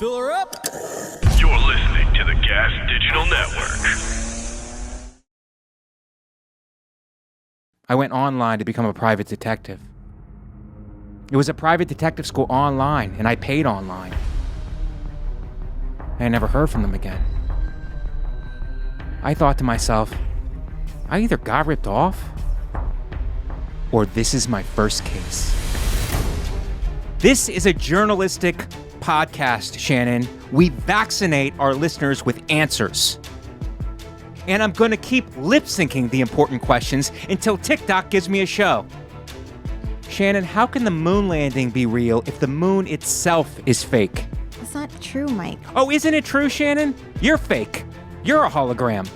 Fill her up. You're listening to the Gas Digital Network. I went online to become a private detective. It was a private detective school online, and I paid online. And I never heard from them again. I thought to myself, I either got ripped off, or this is my first case. This is a journalistic podcast, Shannon. We vaccinate our listeners with answers. And I'm going to keep lip-syncing the important questions until TikTok gives me a show. Shannon, how can the moon landing be real if the moon itself is fake? That's not true, Mike. Oh, isn't it true, Shannon? You're fake. You're a hologram.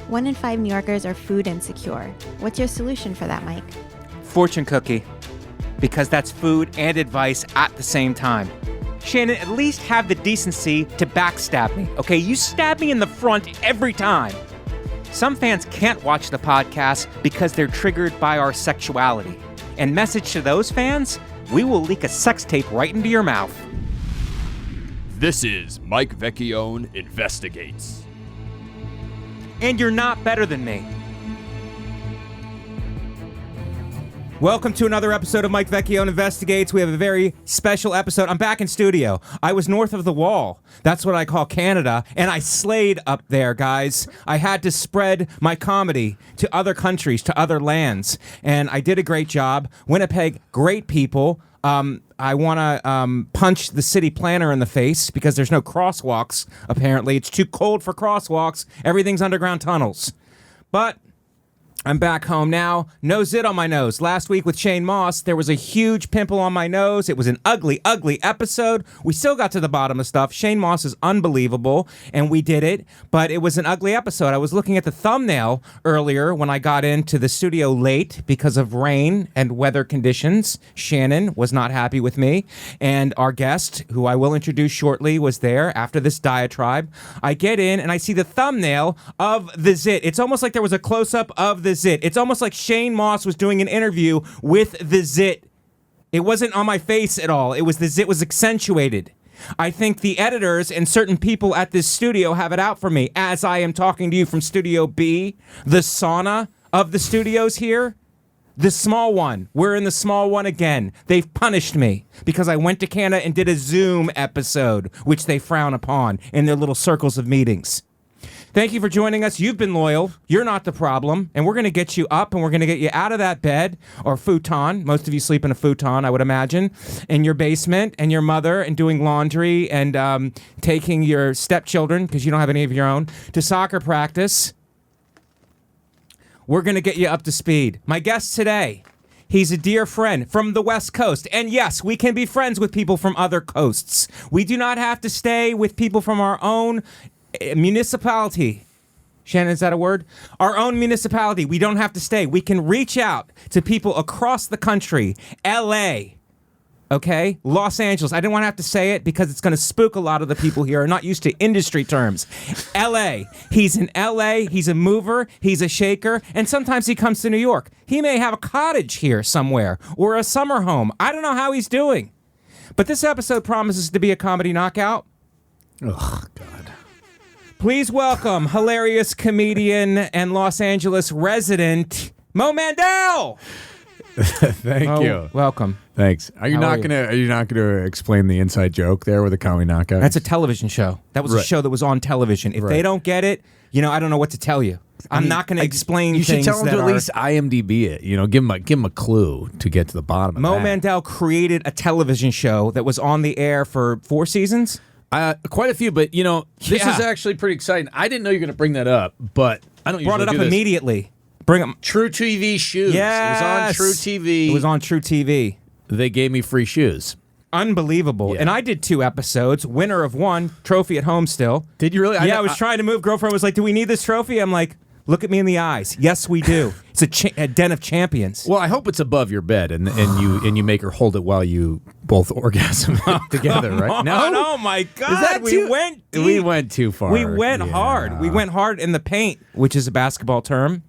1 in 5 New Yorkers are food insecure. What's your solution for that, Mike? Fortune cookie. Because that's food and advice at the same time. Shannon, at least have the decency to backstab me, okay? You stab me in the front every time. Some fans can't watch the podcast because they're triggered by our sexuality. And message to those fans, we will leak a sex tape right into your mouth. This is Mike Vecchione Investigates. And you're not better than me. Welcome to another episode of Mike Vecchione Investigates. We have a very special episode. I'm back in studio. I was north of the wall. That's what I call Canada. And I slayed up there, guys. I had to spread my comedy to other countries, to other lands. And I did a great job. Winnipeg, great people. I want to punch the city planner in the face because there's no crosswalks, apparently. It's too cold for crosswalks. Everything's underground tunnels. But I'm back home now. No zit on my nose. Last week with Shane Moss, there was a huge pimple on my nose. It was an ugly, ugly episode. We still got to the bottom of stuff. Shane Moss is unbelievable, and we did it, but it was an ugly episode. I was looking at the thumbnail earlier when I got into the studio late because of rain and weather conditions. Shannon was not happy with me, and our guest, who I will introduce shortly, was there after this diatribe. I get in, and I see the thumbnail of the zit. It's almost like there was a close-up of the zit. It's almost like Shane Moss was doing an interview with the zit. It wasn't on my face at all. It was the zit was accentuated. I think the editors and certain people at this studio have it out for me as I am talking to you from Studio B, the sauna of the studios here. The small one. We're in the small one again. They've punished me because I went to Canada and did a Zoom episode, which they frown upon in their little circles of meetings. Thank you for joining us. You've been loyal. You're not the problem. And we're going to get you up and we're going to get you out of that bed or futon. Most of you sleep in a futon, I would imagine, in your basement, and your mother, and doing laundry and taking your stepchildren, because you don't have any of your own, to soccer practice. We're going to get you up to speed. My guest today, he's a dear friend from the West Coast. And yes, we can be friends with people from other coasts. We do not have to stay with people from our own municipality. Shannon, is that a word? Our own municipality. We don't have to stay. We can reach out to people across the country. LA. Okay? Los Angeles. I didn't want to have to say it because it's going to spook a lot of the people here who are not used to industry terms. LA. He's in LA. He's a mover. He's a shaker. And sometimes he comes to New York. He may have a cottage here somewhere or a summer home. I don't know how he's doing. But this episode promises to be a comedy knockout. Oh, God. Please welcome hilarious comedian and Los Angeles resident, Mo Mandel. Thank you. Welcome. Thanks. Are you not gonna explain the inside joke there with the comedy knockout? That's a television show. That was a show that was on television. If they don't get it, I don't know what to tell you. I'm not going to explain things. You should tell them to at least IMDb it. Give them a clue to get to the bottom of Mo that. Mandel created a television show that was on the air for 4 seasons. Quite a few, but this is actually pretty exciting. I didn't know you were going to bring that up, but I don't brought usually it up do this. Immediately. Bring them. True TV shoes. Yes. It was on True TV. It was on True TV. They gave me free shoes. Unbelievable. Yeah. And I did 2 episodes. Winner of 1, trophy at home still. Did you really? I was trying to move. Girlfriend was like, "Do we need this trophy?" I'm like, "Look at me in the eyes. Yes, we do." It's a den of champions. Well, I hope it's above your bed, and you make her hold it while you both orgasm together, right? No, oh my God, Is that we went deep. We went too far. We went hard. We went hard in the paint, which is a basketball term.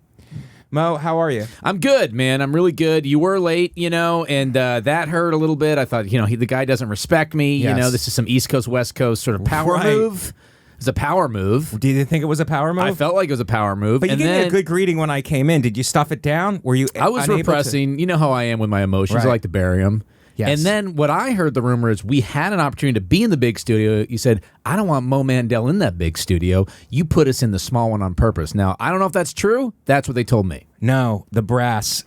Mo, how are you? I'm good, man. I'm really good. You were late, and that hurt a little bit. I thought, the guy doesn't respect me. Yes. This is some East Coast, West Coast sort of power Right. move. It's a power move. Did you think it was a power move? I felt like it was a power move. But you gave me a good greeting when I came in. Did you stuff it down? Were you? I was unable repressing. You know how I am with my emotions. Right. I like to bury them. Yes. And then what I heard the rumor is we had an opportunity to be in the big studio. You said, I don't want Mo Mandel in that big studio. You put us in the small one on purpose. Now, I don't know if that's true. That's what they told me. No, the brass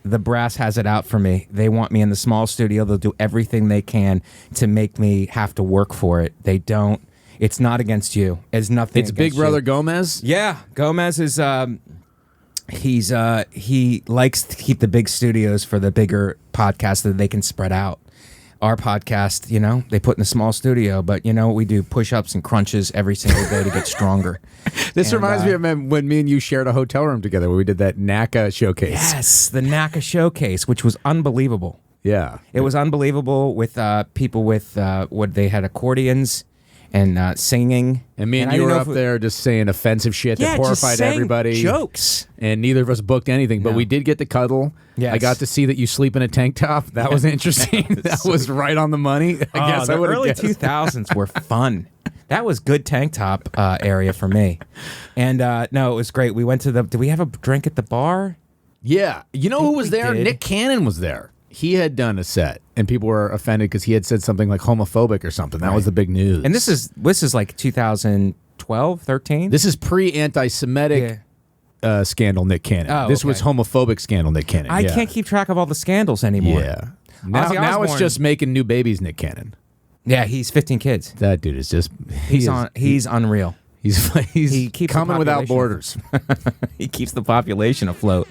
has it out for me. They want me in the small studio. They'll do everything they can to make me have to work for it. They don't. It's not against you. It's nothing. It's Big Brother Gomez? Yeah, Gomez is. He likes to keep the big studios for the bigger podcasts that they can spread out. Our podcast, they put in a small studio, but we do push-ups and crunches every single day to get stronger. This reminds me of when me and you shared a hotel room together where we did that NACA showcase. Yes, the NACA showcase, which was unbelievable. Yeah. It was unbelievable with people with what they had accordions and singing. And me and I you didn't were know up if there just saying offensive shit that just horrified saying everybody. Jokes. And neither of us booked anything, but No. we did get to cuddle. Yes. I got to see that you sleep in a tank top. That was interesting. That was right on the money. I guess I the would have early guessed. 2000s were fun. That was good tank top area for me. And no, it was great. We went to did we have a drink at the bar? Yeah. You know who was we there? did. Nick Cannon was there. He had done a set, and people were offended because he had said something like homophobic or something. That was the big news. And this is like 2012, 13? This is pre-anti-Semitic scandal Nick Cannon. Oh, This was okay. homophobic scandal Nick Cannon. I yeah. can't keep track of all the scandals anymore. Yeah. Now it's Osbourne- just making new babies, Nick Cannon. Yeah, he's 15 kids. That dude is just He's unreal. He's He keeps the coming without population- borders. He keeps the population afloat.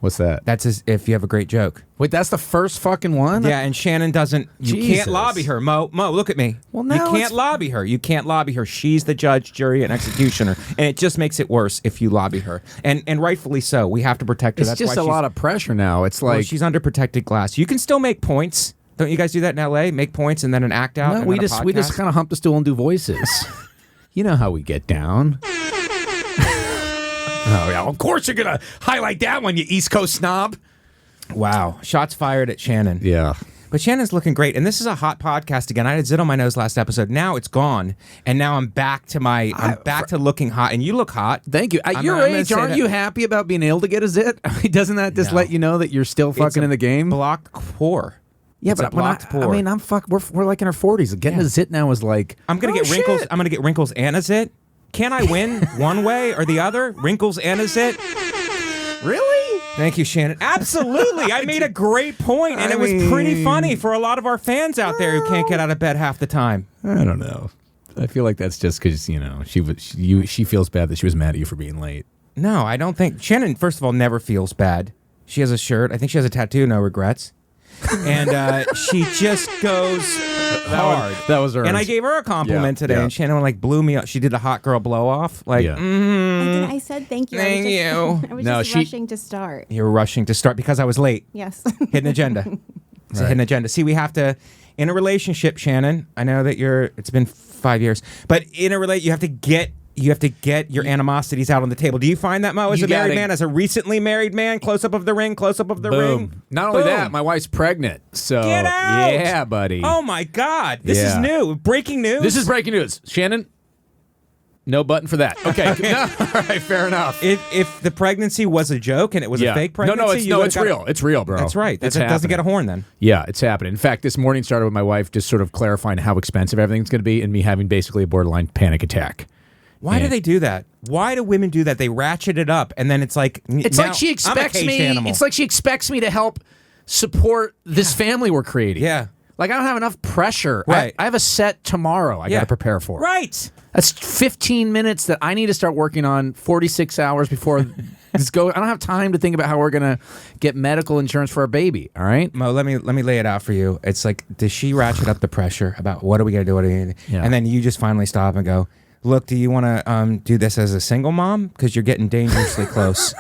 What's that? That's if you have a great joke. Wait, that's the first fucking one? Yeah, and Shannon doesn't. You Jesus. can't lobby her, Mo. Mo, look at me. Well, you now can't it's- lobby her. You can't lobby her. She's the judge, jury, and executioner, and it just makes it worse if you lobby her. And rightfully so. We have to protect her. It's That's just why a she's- lot of pressure now. It's well, like she's under protected glass. You can still make points. Don't you guys do that in L.A.? Make points and then an act out. no, and we then a just podcast? kind of hump the stool and do voices. You know how we get down. Oh yeah, of course you're gonna highlight that one, you East Coast snob. Wow, shots fired at Shannon. Yeah. But Shannon's looking great, and this is a hot podcast again. I had zit on my nose last episode. Now it's gone, and now I'm back to to looking hot, and you look hot. Thank you. At I'm your gonna age, say aren't that- you happy about being able to get a zit? I mean, doesn't that just No. let you know that you're still It's fucking a in the game? Blocked pore. Yeah, It's a but when blocked pore. I mean, we're like in our 40s. Getting a zit now is like I'm gonna oh, get wrinkles. shit. I'm gonna get wrinkles and a zit. Can I win one way or the other? Wrinkles and a zit. Really? Thank you, Shannon. Absolutely. I made a great point, and I it was pretty mean- funny for a lot of our fans out there who can't get out of bed half the time. I don't know. I feel like that's just because she feels bad that she was mad at you for being late. No, I don't think Shannon. First of all, never feels bad. She has a shirt. I think she has a tattoo. No regrets. And she just goes hard. That was her. And I gave her a compliment Yeah, today, yeah. and Shannon blew me up. She did the hot girl blow off. Like, Yeah. I said thank you. Thank you. I was No, just she- rushing to start. you were rushing to start because I was late. Yes. Hidden agenda. It's a hidden agenda. See, we have to, in a relationship, Shannon. I know that it's been 5 years, but in a you have to get your animosities out on the table. Do you find that, Mo, as You a married gotta- man, as a recently married man? Close up of the ring. Close up of the ring. Boom. Not only Boom. that, my wife's pregnant. So Get out! yeah, buddy. Oh my God! This is Yeah. new. Breaking news. This is breaking news. Shannon, no button for that. Okay. No, all right, fair enough. If the pregnancy was a joke and it was a fake pregnancy. No, it's you would've got- real. It's real, bro. That's right. That It's doesn't get a happening. horn then. Yeah, it's happening. In fact, this morning started with my wife just sort of clarifying how expensive everything's going to be and me having basically a borderline panic attack. Why do And- they do that? Why do women do that? They ratchet it up, and then it's like It's now, like she I'm a expects caged me. animal. It's like she expects me to help support this family we're creating. Yeah. Like I don't have enough pressure. Right. I have a set tomorrow. I got to prepare for. Right. That's 15 minutes that I need to start working on 46 hours before this goes. I don't have time to think about how we're going to get medical insurance for our baby, all right? Mo, let me lay it out for you. It's like, does she ratchet up the pressure about what are we gonna do? What are we gonna do? Yeah. And then you just finally stop and go, look, do you want to do this as a single mom? Because you're getting dangerously close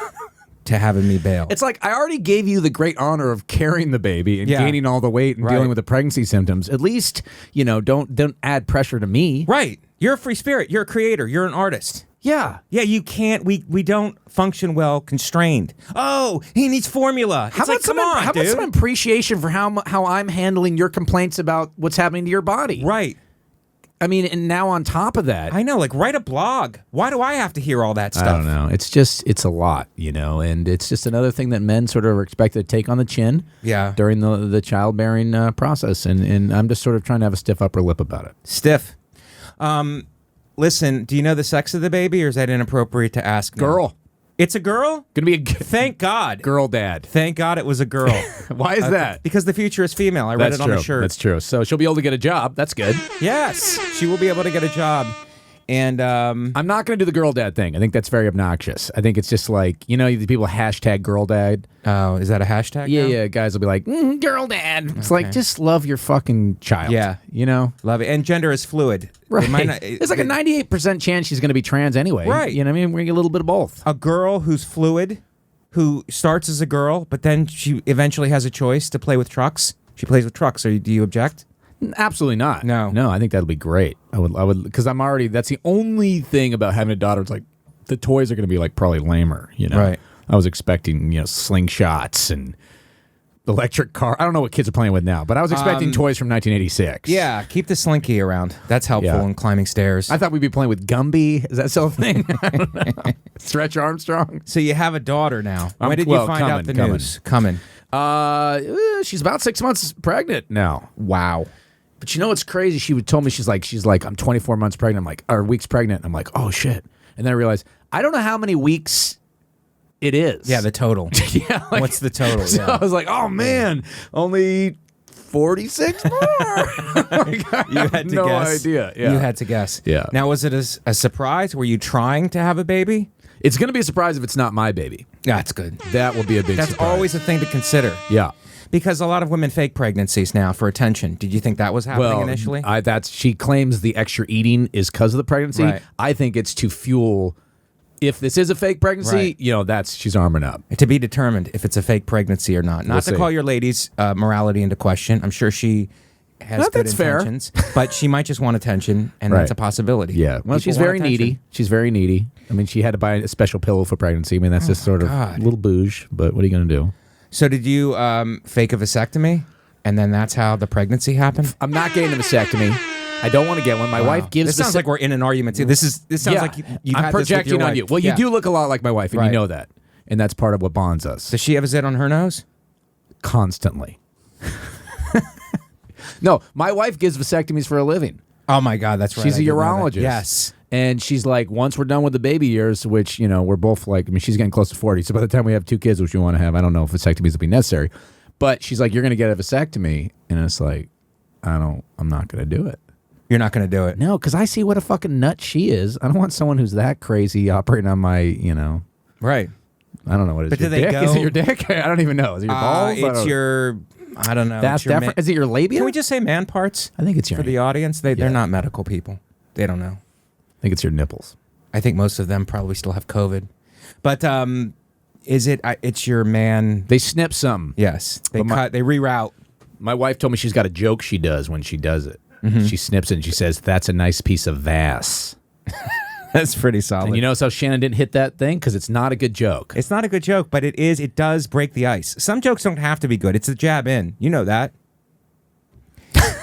to having me bail. It's like I already gave you the great honor of carrying the baby and Yeah. gaining all the weight and Right. dealing with the pregnancy symptoms. At least, don't add pressure to me. right. You're a free spirit. You're a creator. You're an artist. Yeah. Yeah, you can't. We don't function well constrained. Oh, he needs formula. It's like, come on, how dude. about some appreciation for how I'm handling your complaints about what's happening to your body? Right. I mean, and now on top of that, I know. Like, write a blog. Why do I have to hear all that stuff? I don't know. It's a lot, and it's just another thing that men sort of are expected to take on the chin. Yeah. During the childbearing process, and I'm just sort of trying to have a stiff upper lip about it. Stiff. Listen, do you know the sex of the baby, or is that inappropriate to ask? now? Girl. It's a girl? Gonna be a Thank God. girl dad. Thank God it was a girl. Why is that? Because the future is female. I read That's it on true. the shirt. That's true. So she'll be able to get a job. That's good. Yes, she will be able to get a job. And I'm not going to do the girl dad thing. I think that's very obnoxious. I think it's just like, the people hashtag girl dad. oh, is that a hashtag? Yeah, now? yeah. Guys will be like, girl dad. It's like, just love your fucking child. Yeah. Love Love it. And gender is fluid. Right. It might not- It's like a 98% chance she's going to be trans anyway. Right. You know what I mean? We're going to get a little bit of both. a girl who's fluid, who starts as a girl, but then she eventually has a choice to play with trucks. She plays with trucks. Do you object? Absolutely not. No. No, I think that'll be great. I would, because that's the only thing about having a daughter. It's like, the toys are going to be like probably lamer, Right. I was expecting, slingshots and electric car. I don't know what kids are playing with now, but I was expecting toys from 1986. Yeah, keep the slinky around. That's helpful Yeah. in climbing stairs. I thought we'd be playing with Gumby. Is that still a thing? I don't know. Stretch Armstrong. So you have a daughter now. When did well, you find out the coming. news? Coming. She's about 6 months pregnant now. Wow. But you know what's crazy? She would told me she's like I'm 24 months pregnant. I'm like, or weeks pregnant. I'm like, oh shit. And then I realized I don't know how many weeks it is. Yeah, the total. yeah. Like, What's the total? So Yeah. I was like, oh man, only 46 more. You had to no guess. idea. Yeah. You had to guess. Yeah. Now, was it a surprise? Were you trying to have a baby? It's gonna be a surprise if it's not my baby. That's good. That will be a big That's surprise. always a thing to consider. Yeah. Because a lot of women fake pregnancies now for attention. Did you think that was happening initially? She claims the extra eating is because of the pregnancy. Right. I think it's to fuel. If this is a fake pregnancy, Right. she's arming up. To be determined if it's a fake pregnancy or not. Not We'll to see. call your lady's morality into question. I'm sure she has No, good that's fair. intentions, but she might just want attention, and Right. that's a possibility. Yeah. Well, People she's want very attention. needy. She's very needy. I mean, she had to buy a special pillow for pregnancy. I mean, that's just sort of God. a little bouge, but what are you going to do? So did you fake a vasectomy, and then that's how the pregnancy happened? I'm not getting a vasectomy. I don't want to get one. My wife gives This sounds like we're in an argument too. This sounds like you've I'm had projecting this with your on wife. you. Well, Yeah. you do look a lot like my wife, and Right. you know that. And that's part of what bonds us. Does she have a zit on her nose? Constantly. No, my wife gives vasectomies for a living. Oh my God, that's right. She's I a did know that. urologist. Yes. And she's like, once we're done with the baby years, which, we're both like, I mean, she's getting close to 40. So by the time we have 2 kids, which we want to have, I don't know if vasectomies will be necessary. But she's like, you're going to get a vasectomy. And it's like, I'm not going to do it. You're not going to do it. No, because I see what a fucking nut she is. I don't want someone who's that crazy operating on my, Right. I don't know what it is. But Your do they dick? go- Is it your dick? I don't even know. Is it your balls? I It's don't- your, I don't know. That's it's your different. Is it your labia? Can we just say man parts I think it's your. for the audience? They're Yeah. not medical people. They don't know. I think it's your nipples. I think most of them probably still have COVID. But is it? It's your man. They snip some. Yes. They But cut. They reroute. My wife told me she's got a joke she does when she does it. Mm-hmm. She snips it and she says, "That's a nice piece of vas." That's pretty solid. And you notice how Shannon didn't hit that thing? Because it's not a good joke. It's not a good joke, but it is. It does break the ice. Some jokes don't have to be good. It's a jab in. You know that.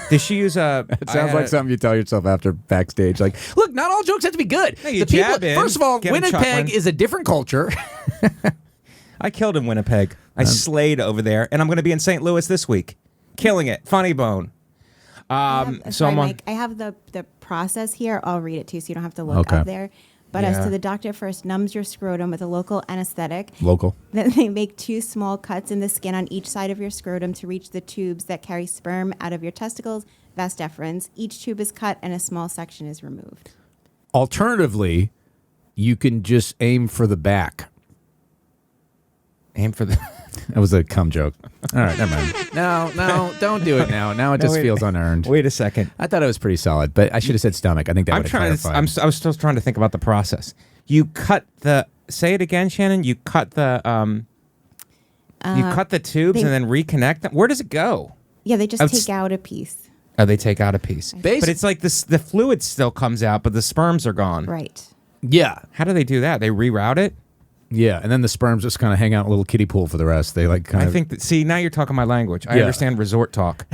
Did she use a? It sounds like something you tell yourself after backstage. Like, look, not all jokes have to be good. No, you jab in, First of all, get 'em Winnipeg chuckling. is a different culture. I killed in Winnipeg. I slayed over there, and I'm going to be in St. Louis this week, killing it. Funny bone. Sorry, I'm on- Mike, I have the process here. I'll read it to you so you don't have to look Okay. up there. But as Yeah. to the doctor first numbs your scrotum with a local anesthetic. Local. Then they make 2 small cuts in the skin on each side of your scrotum to reach the tubes that carry sperm out of your testicles, vas deferens. Each tube is cut and a small section is removed. Alternatively, you can just aim for the back. Aim for the. That was a cum joke. All right, never mind. No, don't do it now. Now it just wait. feels unearned. Wait a second. I thought it was pretty solid, but I should have said stomach. I think that I'm would have trying to. clarified. I was still trying to think about the process. You cut the. Say it again, Shannon. You cut the. You cut the tubes they- and then reconnect them. Where does it go? Yeah, they just Outs- take out a piece. Oh, they take out a piece. Basi- But it's like this. The fluid still comes out, but the sperms are gone. Right. Yeah. How do they do that? They reroute it? Yeah, and then the sperms just kind of hang out in a little kiddie pool for the rest. They like kind I of. think that, see, now you're talking my language. I Yeah. understand resort talk.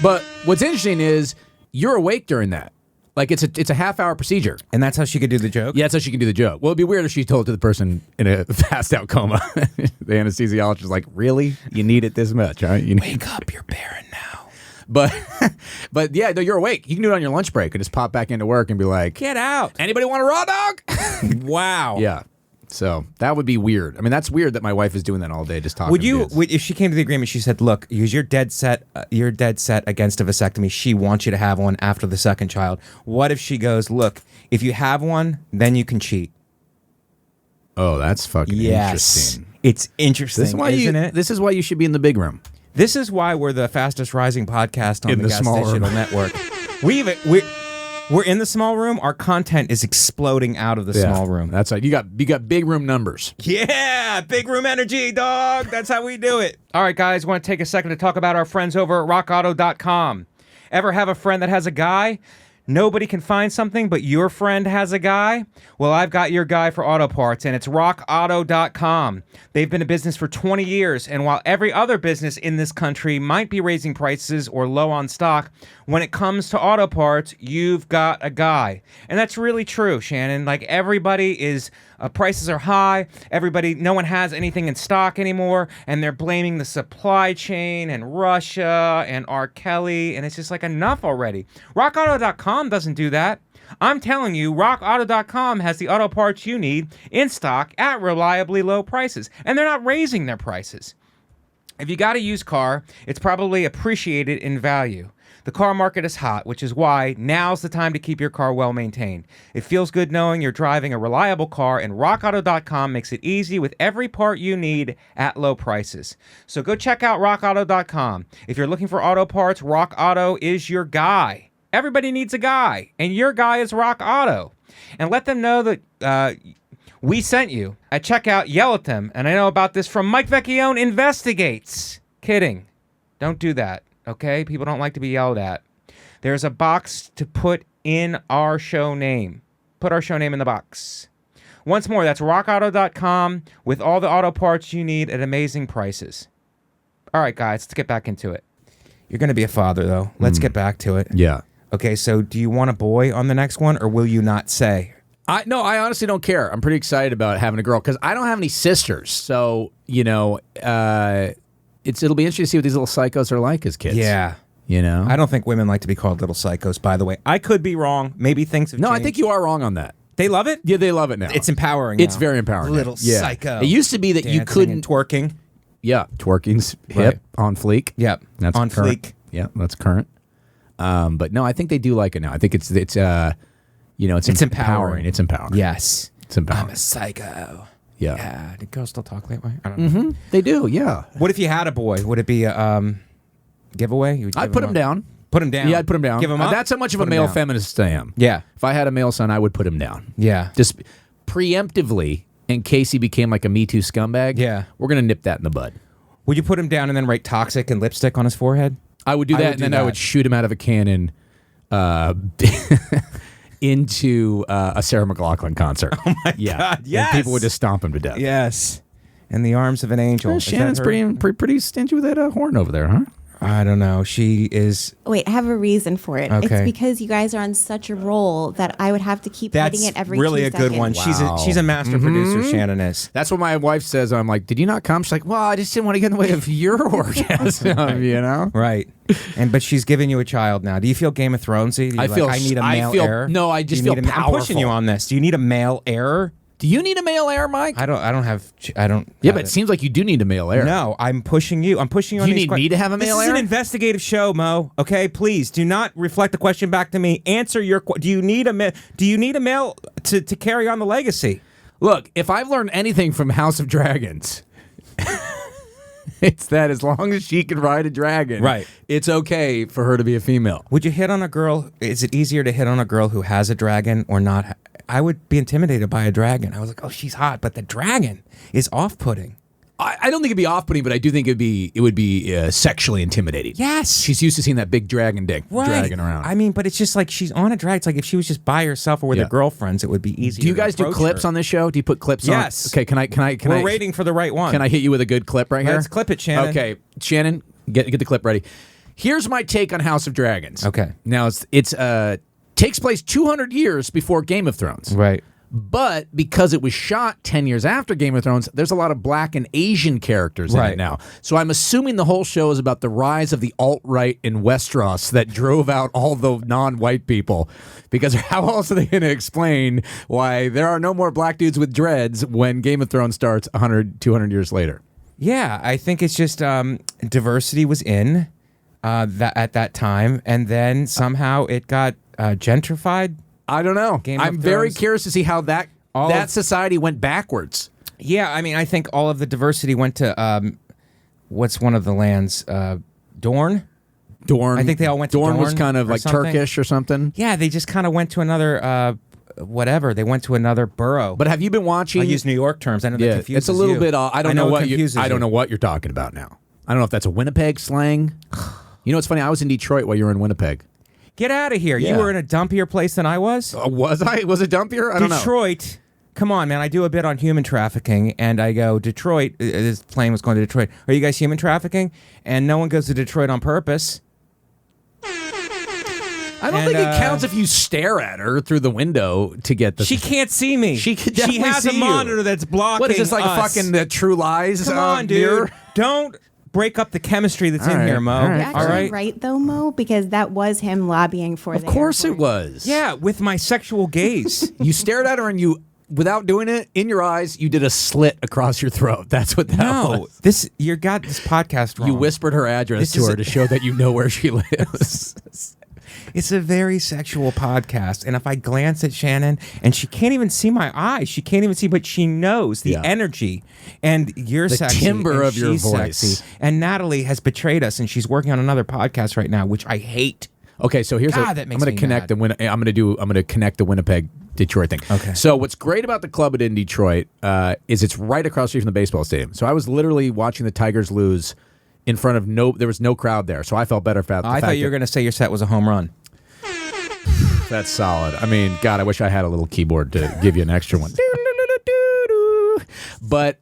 But what's interesting is you're awake during that. Like it's a half-hour procedure. And that's how she could do the joke? Yeah, that's how she can do the joke. Well, it'd be weird if she told it to the person in a passed-out coma. The anesthesiologist is like, really? You need it this much, huh? You Wake up, you're barren now. But yeah, no, you're awake. You can do it on your lunch break and just pop back into work and be like, Get out. anybody want a raw dog? Wow. Yeah. So that would be weird. I mean, that's weird that my wife is doing that all day, just talking. Would you, to dudes. if she came to the agreement, she said, look, because you're dead set against a vasectomy. She wants you to have one after the second child. What if she goes, look, if you have one, then you can cheat? Oh, that's fucking interesting. It's interesting, This is why isn't it? This is why you should be in the big room. This is why we're the fastest rising podcast on In the the Gas small Digital room. Network. We're in the small room. Our content is exploding out of the small room. That's right. You got big room numbers. Yeah, big room energy, dog. That's how we do it. All right, guys, want to take a second to talk about our friends over at rockauto.com. Ever have a friend that has a guy? Nobody can find something, but your friend has a guy? Well, I've got your guy for auto parts, and it's rockauto.com. They've been in business for 20 years, and while every other business in this country might be raising prices or low on stock, when it comes to auto parts, you've got a guy. And that's really true, Shannon. Like, everybody is... prices are high. No one has anything in stock anymore, and they're blaming the supply chain and Russia and R. Kelly, and it's just like enough already. RockAuto.com doesn't do that. I'm telling you, RockAuto.com has the auto parts you need in stock at reliably low prices, and they're not raising their prices. If you got a used car, it's probably appreciated in value. The car market is hot, which is why now's the time to keep your car well maintained. It feels good knowing you're driving a reliable car, and RockAuto.com makes it easy with every part you need at low prices. So go check out RockAuto.com. If you're looking for auto parts, Rock Auto is your guy. Everybody needs a guy, and your guy is Rock Auto. And let them know that we sent you. At checkout, yell at them. And I know about this from Mike Vecchione Investigates. Kidding. Don't do that. Okay? People don't like to be yelled at. There's a box to put in our show name. Put our show name in the box. Once more, that's rockauto.com with all the auto parts you need at amazing prices. All right, guys, let's get back into it. You're going to be a father, though. Let's get back to it. Yeah. Okay, so do you want a boy on the next one, or will you not say? I honestly don't care. I'm pretty excited about having a girl because I don't have any sisters. So, it'll be interesting to see what these little psychos are like as kids. Yeah. I don't think women like to be called little psychos, by the way. I could be wrong. Maybe things have No, changed. I think you are wrong on that. They love it? Yeah, they love it now. It's empowering It's now. very empowering. now. Little Yeah. psycho. It used to be that you Dancing couldn't and twerking. Yeah, twerking's hip, Right. on fleek. Yep. That's On current. fleek. Yeah, that's current. But no, I think they do like it now. I think it's It's empowering. It's empowering. Yes. It's empowering. I'm a psycho. Yeah. Yeah. Do girls still talk that way? I don't know. They do, yeah. What if you had a boy? Would it be a giveaway? You would I'd give put him him down. Put him down. Yeah, I'd put him down. Give him up? That's how much of a Put him male down. feminist I am. Yeah. If I had a male son, I would put him down. Yeah. Just preemptively, in case he became like a Me Too scumbag. Yeah. We're going to nip that in the bud. Would you put him down and then write toxic and lipstick on his forehead? I would do I that, would and do then that. I would shoot him out of a cannon into a Sarah McLachlan concert. Oh my God, And yes! people would just stomp him to death. Yes. In the arms of an angel. Well, Is that Shannon's her? pretty stingy with that horn over there, huh? I don't know. She is. Wait, I have a reason for it. Okay. It's because you guys are on such a roll that I would have to keep That's hitting it every really 2 a good seconds. one. Wow. She's a master producer. Shannon is. That's what my wife says. I'm like, did you not come? She's like, well, I just didn't want to get in the way of your orgasm, you know? Right. But she's giving you a child now. Do you feel Game of Thronesy? Do you I feel- I need a I male feel- heir. no, I Do just you feel need I'm pushing you powerful. on this. Do you need a male heir? Do you need a male heir, Mike? I don't have. Yeah, have but it it. seems like you do need a male heir. No, I'm pushing you. I'm pushing you on You these need me to have a male This is heir? an investigative show, Mo. Okay, please do not reflect the question back to me. Answer your. Do you need a male to carry on the legacy? Look, if I've learned anything from House of Dragons, it's that as long as she can ride a dragon, Right. it's okay for her to be a female. Would you hit on a girl? Is it easier to hit on a girl who has a dragon or not? I would be intimidated by a dragon. I was like, oh, she's hot, but the dragon is off-putting. I don't think it'd be off-putting, but I do think it would be sexually intimidating. Yes. She's used to seeing that big dragon dick dragging around. I mean, but it's just like she's on a drag. It's like if she was just by herself or with her girlfriends, it would be easier. Do you guys do clips on this show? Do you put clips on? Yes. Okay, can I? We're waiting for the right one. Can I hit you with a good clip right here? Let's clip it, Shannon. Okay, Shannon, get the clip ready. Here's my take on House of Dragons. Okay. Now it's takes place 200 years before Game of Thrones. Right. But because it was shot 10 years after Game of Thrones, there's a lot of black and Asian characters in it now. So I'm assuming the whole show is about the rise of the alt-right in Westeros that drove out all the non-white people. Because how else are they going to explain why there are no more black dudes with dreads when Game of Thrones starts 100, 200 years later? Yeah, I think it's just diversity was in at that time, and then somehow it got gentrified. I don't know. I'm very curious to see how that society went backwards. Yeah, I mean, I think all of the diversity went to what's one of the lands? Dorne? Dorne. I think they all went to Dorne. Was kind of like something. Turkish or something. Yeah, they just kind of went to another whatever. They went to another borough. But have you been watching? I use New York terms. I know that confuses it's a little you. bit. I don't know what you're talking about now. I don't know if that's a Winnipeg slang. You know what's funny? I was in Detroit while you were in Winnipeg. Get out of here. Yeah. You were in a dumpier place than I was? Was I? Was it dumpier? I don't know. Detroit. Come on, man. I do a bit on human trafficking, and I go, Detroit, this plane was going to Detroit. Are you guys human trafficking? And no one goes to Detroit on purpose. I don't think it counts if you stare at her through the window to get the... She can't see me. She can definitely has see a monitor you. that's blocking What is this, like us. fucking the True Lies Come on, dude. mirror? Don't break up the chemistry that's in right, here, Mo. all right. You're actually right, though, Mo, because that was him lobbying for the Of course it airport. was. Yeah, with my sexual gaze. You stared at her and you, without doing it, in your eyes, you did a slit across your throat. That's what that was. You got this podcast wrong. You whispered her address to her to show that you know where she lives. It's a very sexual podcast, and if I glance at Shannon, and she can't even see my eyes, she can't even see, but she knows the energy, and you're The sexy, timbre and of your she's voice. sexy, and Natalie has betrayed us, and she's working on another podcast right now, which I hate. Okay, so here's God, that I'm makes going me to connect mad. I'm going to connect the Winnipeg Detroit thing. Okay. So what's great about the club in Detroit is it's right across the street from the baseball stadium. So I was literally watching the Tigers lose in front of there was no crowd there. So I felt better about the I fact thought you were going to say your set was a home run. That's solid. I mean, God, I wish I had a little keyboard to give you an extra one. But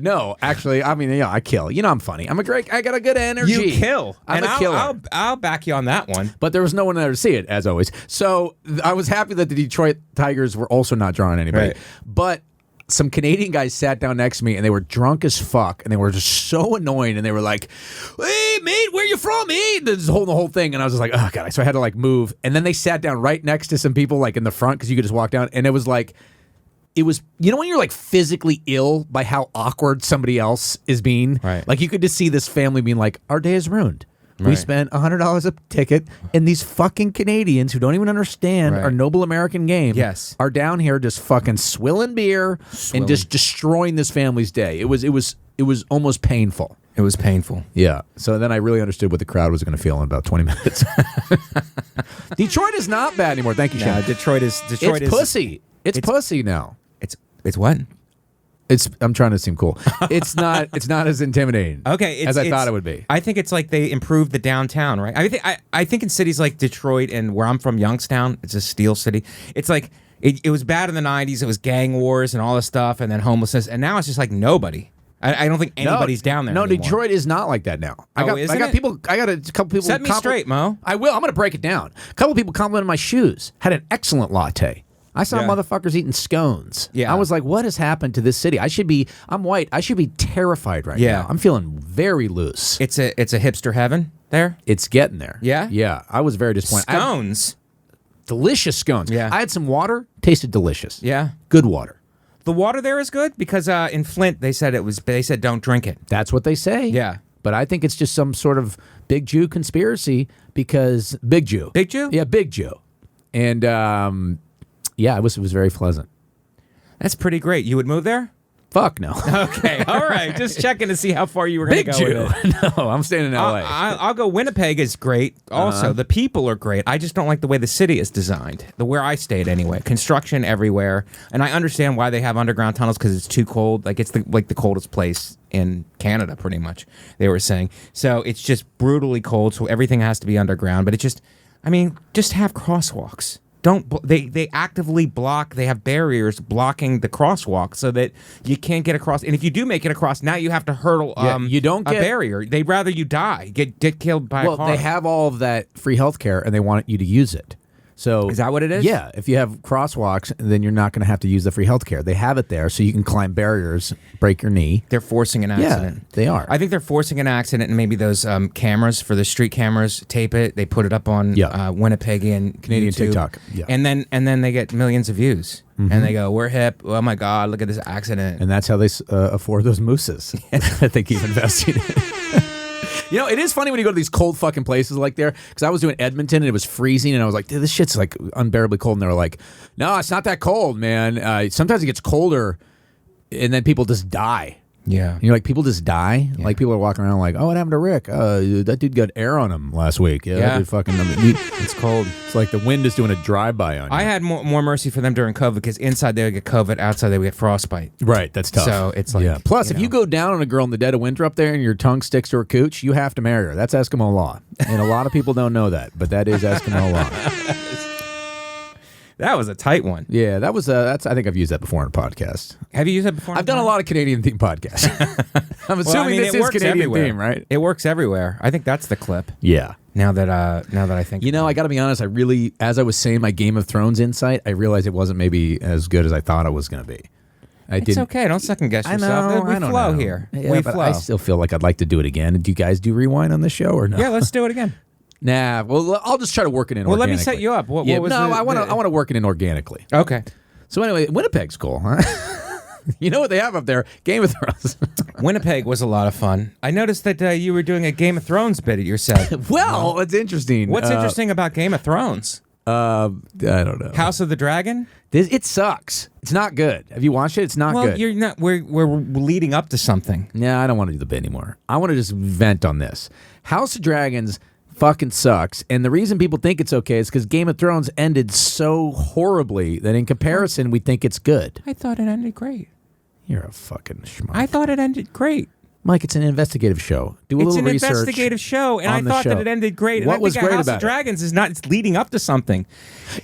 no, actually, I mean, yeah, I kill. You know, I'm funny. I got a good energy. You kill. I'm and a killer. I'll back you on that one. But there was no one there to see it, as always. So I was happy that the Detroit Tigers were also not drawing anybody. Right. But some Canadian guys sat down next to me, and they were drunk as fuck, and they were just so annoying, and they were like, "Hey, mate, where you from, mate?" The whole thing, and I was just like, "Oh god!" So I had to like move, and then they sat down right next to some people like in the front because you could just walk down, and it was like. It was, you know, when you're like physically ill by how awkward somebody else is being, Right. Like you could just see this family being like, "Our day is ruined. We Right. spent $100 a ticket, and these fucking Canadians who don't even understand Right. our noble American game, Yes. are down here just fucking swilling beer and just destroying this family's day." It was almost painful. It was painful. Yeah. So then I really understood what the crowd was going to feel in about 20 minutes. Detroit is not bad anymore. Thank you, Shannon. Detroit is Pussy. It's pussy now. It's what? I'm trying to seem cool. It's not as intimidating. Okay, as I thought it would be. I think it's like they improved the downtown, right? I think in cities like Detroit and where I'm from, Youngstown, it's a steel city. It's like it was bad in the 90s. It was gang wars and all this stuff, and then homelessness, and now it's just like nobody. I don't think anybody's down there. No, anymore. Detroit is not like that now. I got a couple people. Set me straight, Mo. I will. I'm going to break it down. A couple people complimented my shoes. Had an excellent latte. I saw motherfuckers eating scones. Yeah. I was like, what has happened to this city? I'm white. I should be terrified right now. I'm feeling very loose. It's a hipster heaven there. It's getting there. Yeah? Yeah. I was very disappointed. Scones. Delicious scones. Yeah. I had some water. Tasted delicious. Yeah. Good water. The water there is good because in Flint they said don't drink it. That's what they say. Yeah. But I think it's just some sort of big Jew conspiracy because Big Jew. Big Jew? Yeah, Big Jew. And yeah, it was very pleasant. That's pretty great. You would move there? Fuck no. Okay, all right. Just checking to see how far you were going to Big go Jew. with it. No, I'm staying in L.A. I'll go. Winnipeg is great. Also, the people are great. I just don't like the way the city is designed. Where I stayed, anyway. Construction everywhere, and I understand why they have underground tunnels because it's too cold. Like it's the coldest place in Canada, pretty much. They were saying so. It's just brutally cold, so everything has to be underground. But just have crosswalks. They actively block. They have barriers blocking the crosswalk so that you can't get across. And if you do make it across, now you have to hurdle you don't a get, barrier. They'd rather you die, get killed by a car. Well, they have all of that free healthcare, and they want you to use it. So is that what it is? Yeah. If you have crosswalks, then you're not going to have to use the free healthcare. They have it there so you can climb barriers, break your knee. They're forcing an accident. Yeah, they are. I think they're forcing an accident, and maybe those cameras for the street cameras tape it. They put it up on Winnipegian Canadian YouTube, TikTok. Yeah. And then they get millions of views, and they go, "We're hip. Oh my God, look at this accident." And that's how they afford those mooses that they keep investing in. You know, it is funny when you go to these cold fucking places like there, because I was doing Edmonton and it was freezing, and I was like, dude, this shit's like unbearably cold. And they were like, no, it's not that cold, man. Sometimes it gets colder, and then people just die. Yeah. And you're like, people just die? Yeah. Like, people are walking around like, oh, what happened to Rick? That dude got air on him last week. Yeah. That dude fucking, it's cold. It's like the wind is doing a drive-by on you. I had more mercy for them during COVID because inside they would get COVID, outside they would get frostbite. Right, that's tough. So it's like, yeah. Plus, if you go down on a girl in the dead of winter up there and your tongue sticks to her cooch, you have to marry her. That's Eskimo law. And a lot of people don't know that, but that is Eskimo law. That was a tight one. Yeah, that was that's. I think I've used that before in a podcast. Have you used that before? I've done a lot of Canadian themed podcasts. I'm assuming this is Canadian everywhere. theme, right? It works everywhere. I think that's the clip. Yeah. Now that I think, you know, I got to be honest. I really, as I was saying my Game of Thrones insight, I realized it wasn't maybe as good as I thought it was going to be. It's okay. Don't second guess yourself. I We don't flow know. here. Yeah, We but flow. I still feel like I'd like to do it again. Do you guys do rewind on this show or no? Yeah, let's do it again. Nah. Well, I'll just try to work it in. Well, let organically. me set you up. What was I want to work it in organically. Okay. So anyway, Winnipeg's cool, huh? You know what they have up there? Game of Thrones. Winnipeg was a lot of fun. I noticed that you were doing a Game of Thrones bit at your set. Well, it's interesting. What's interesting about Game of Thrones? I don't know. House of the Dragon? It sucks. It's not good. Have you watched it? It's not good. Well, you're not. We're leading up to something. Yeah, I don't want to do the bit anymore. I want to just vent on this. House of Dragons fucking sucks, and the reason people think it's okay is because Game of Thrones ended so horribly that in comparison, we think it's good. I thought it ended great. You're a fucking schmuck. I thought it ended great. Mike, it's an investigative show. Do a It's little an research. investigative show, and I on the thought that show. it ended great. What and I was think great House about of it? Dragons is not. It's leading up to something.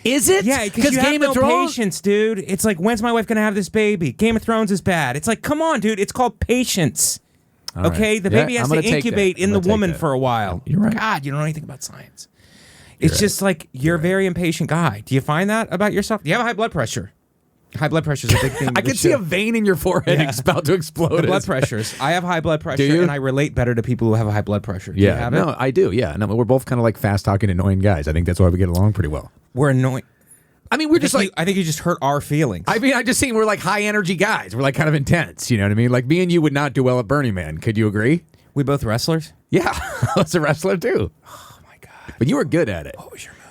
Is it? Yeah, because you Game have of no Thrones. patience, dude. It's like, when's my wife gonna have this baby? Game of Thrones is bad. It's like, come on, dude. It's called patience. All Okay, right. the Yeah, baby has I'm to gonna take incubate that. in I'm the gonna take woman that. for a while. You're right. God, you don't know anything about science. It's just like you're a very impatient guy. Do you find that about yourself? Do you have a high blood pressure? High blood pressure is a big thing. I can see a vein in your forehead about to explode. The blood pressures. I have high blood pressure, you? and I relate better to people who have a high blood pressure. Do you have it? No, I do. Yeah, no, we're both kind of like fast talking, annoying guys. I think that's why we get along pretty well. We're annoying. I mean, we're just like. I think you just hurt our feelings. I mean, I just think we're like high energy guys. We're like kind of intense. You know what I mean? Like me and you would not do well at Burning Man. Could you agree? We both wrestlers? Yeah, I was a wrestler too. Oh my God. But you were good at it. What was your move?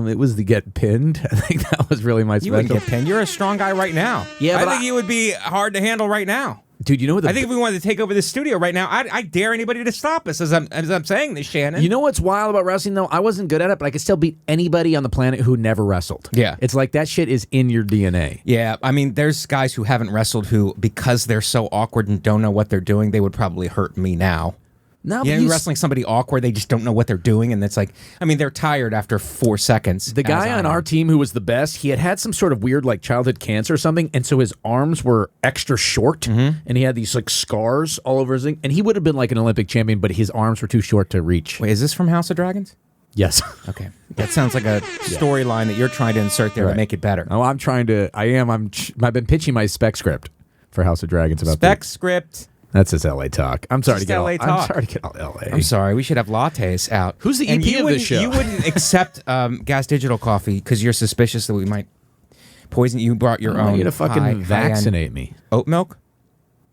It was the get pinned. I think that was really my You special. wouldn't get pinned. You're a strong guy right now. Yeah, I but think you would be hard to handle right now. Dude, you know what? I think if we wanted to take over this studio right now, I dare anybody to stop us as I'm saying this, Shannon. You know what's wild about wrestling though? I wasn't good at it, but I could still beat anybody on the planet who never wrestled. Yeah. It's like that shit is in your DNA. Yeah, I mean, there's guys who haven't wrestled who, because they're so awkward and don't know what they're doing, they would probably hurt me now. No, Yeah, but you're wrestling somebody awkward, they just don't know what they're doing, and it's like, I mean, they're tired after 4 seconds. the guy on our team who was the best, he had some sort of weird like childhood cancer or something, and so his arms were extra short, and he had these like scars all over his thing, and he would have been like an Olympic champion, but his arms were too short to reach. Wait, is this from House of Dragons? Yes. Okay, that sounds like a storyline that you're trying to insert there Right. to make it better. Oh, I'm trying to. I've been pitching my spec script for House of Dragons about Spec script. That's just LA talk. I'm sorry Just to get LA all. talk. I'm sorry to get all LA. I'm sorry, we should have lattes out. Who's the And EP you of wouldn't- this show? You wouldn't accept Gas Digital coffee because you're suspicious that we might poison. You brought your I want own. you to fucking high-end vaccinate me. oat milk.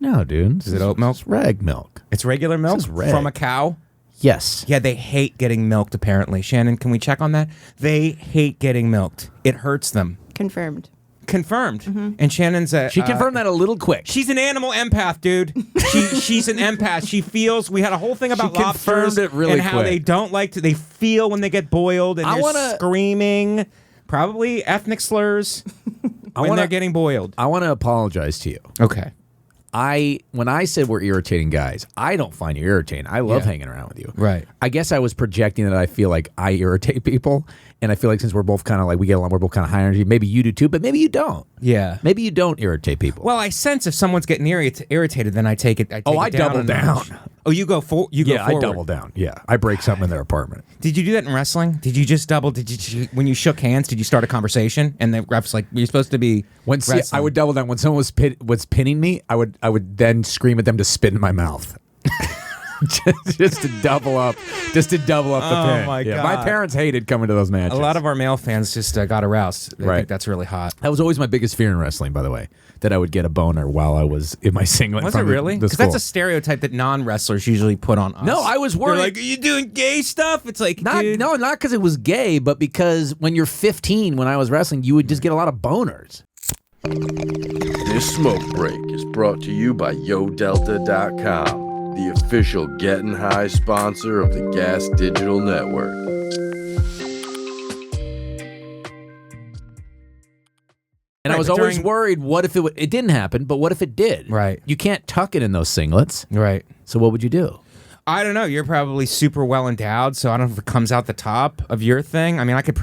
No, dude. Is it oat milk? It's reg milk. It's regular milk is reg. from a cow. Yes. Yeah, they hate getting milked. Apparently, Shannon, can we check on that? They hate getting milked. It hurts them. Confirmed. confirmed. And Shannon's She confirmed that a little quick. She's an animal empath, dude. She's an empath. She feels. We had a whole thing about lobsters it really and how quick. they don't like to. They feel when they get boiled and they're wanna- screaming. Probably ethnic slurs when they're getting boiled. I want to apologize to you. Okay. When I said we're irritating guys, I don't find you irritating. I love Yeah. hanging around with you. Right. I guess I was projecting that I feel like I irritate people, and I feel like since we're both kind of like we get along, we're both kind of high energy. Maybe you do too, but maybe you don't. Yeah. Maybe you don't irritate people. Well, I sense if someone's getting irritated, then I take it. I double down. Oh, you go for you go yeah, forward. I double down. Yeah, I break something in their apartment. Did you do that in wrestling? Did you just double? When you shook hands? Did you start a conversation? And the ref's like, "You're supposed to be." I would double down when someone was pinning me. I would then scream at them to spit in my mouth. just to double up the pin. Oh, my Yeah, God. my parents hated coming to those matches. A lot of our male fans just got aroused. I Right. think that's really hot. That was always my biggest fear in wrestling, by the way, that I would get a boner while I was in my singlet. Was in it front of really? the Because that's a school. stereotype that non-wrestlers usually put on us. No, I was worried. They're like, are you doing gay stuff? It's like, dude. not because it was gay, but because when you're 15, when I was wrestling, you would just get a lot of boners. This smoke break is brought to you by Yodelta.com, the official Getting High sponsor of the Gas Digital Network. And I Right, was but always during- worried, what if it didn't happen, but what if it did? Right. You can't tuck it in those singlets. Right. So what would you do? I don't know. You're probably super well endowed, so I don't know if it comes out the top of your thing. I mean, I could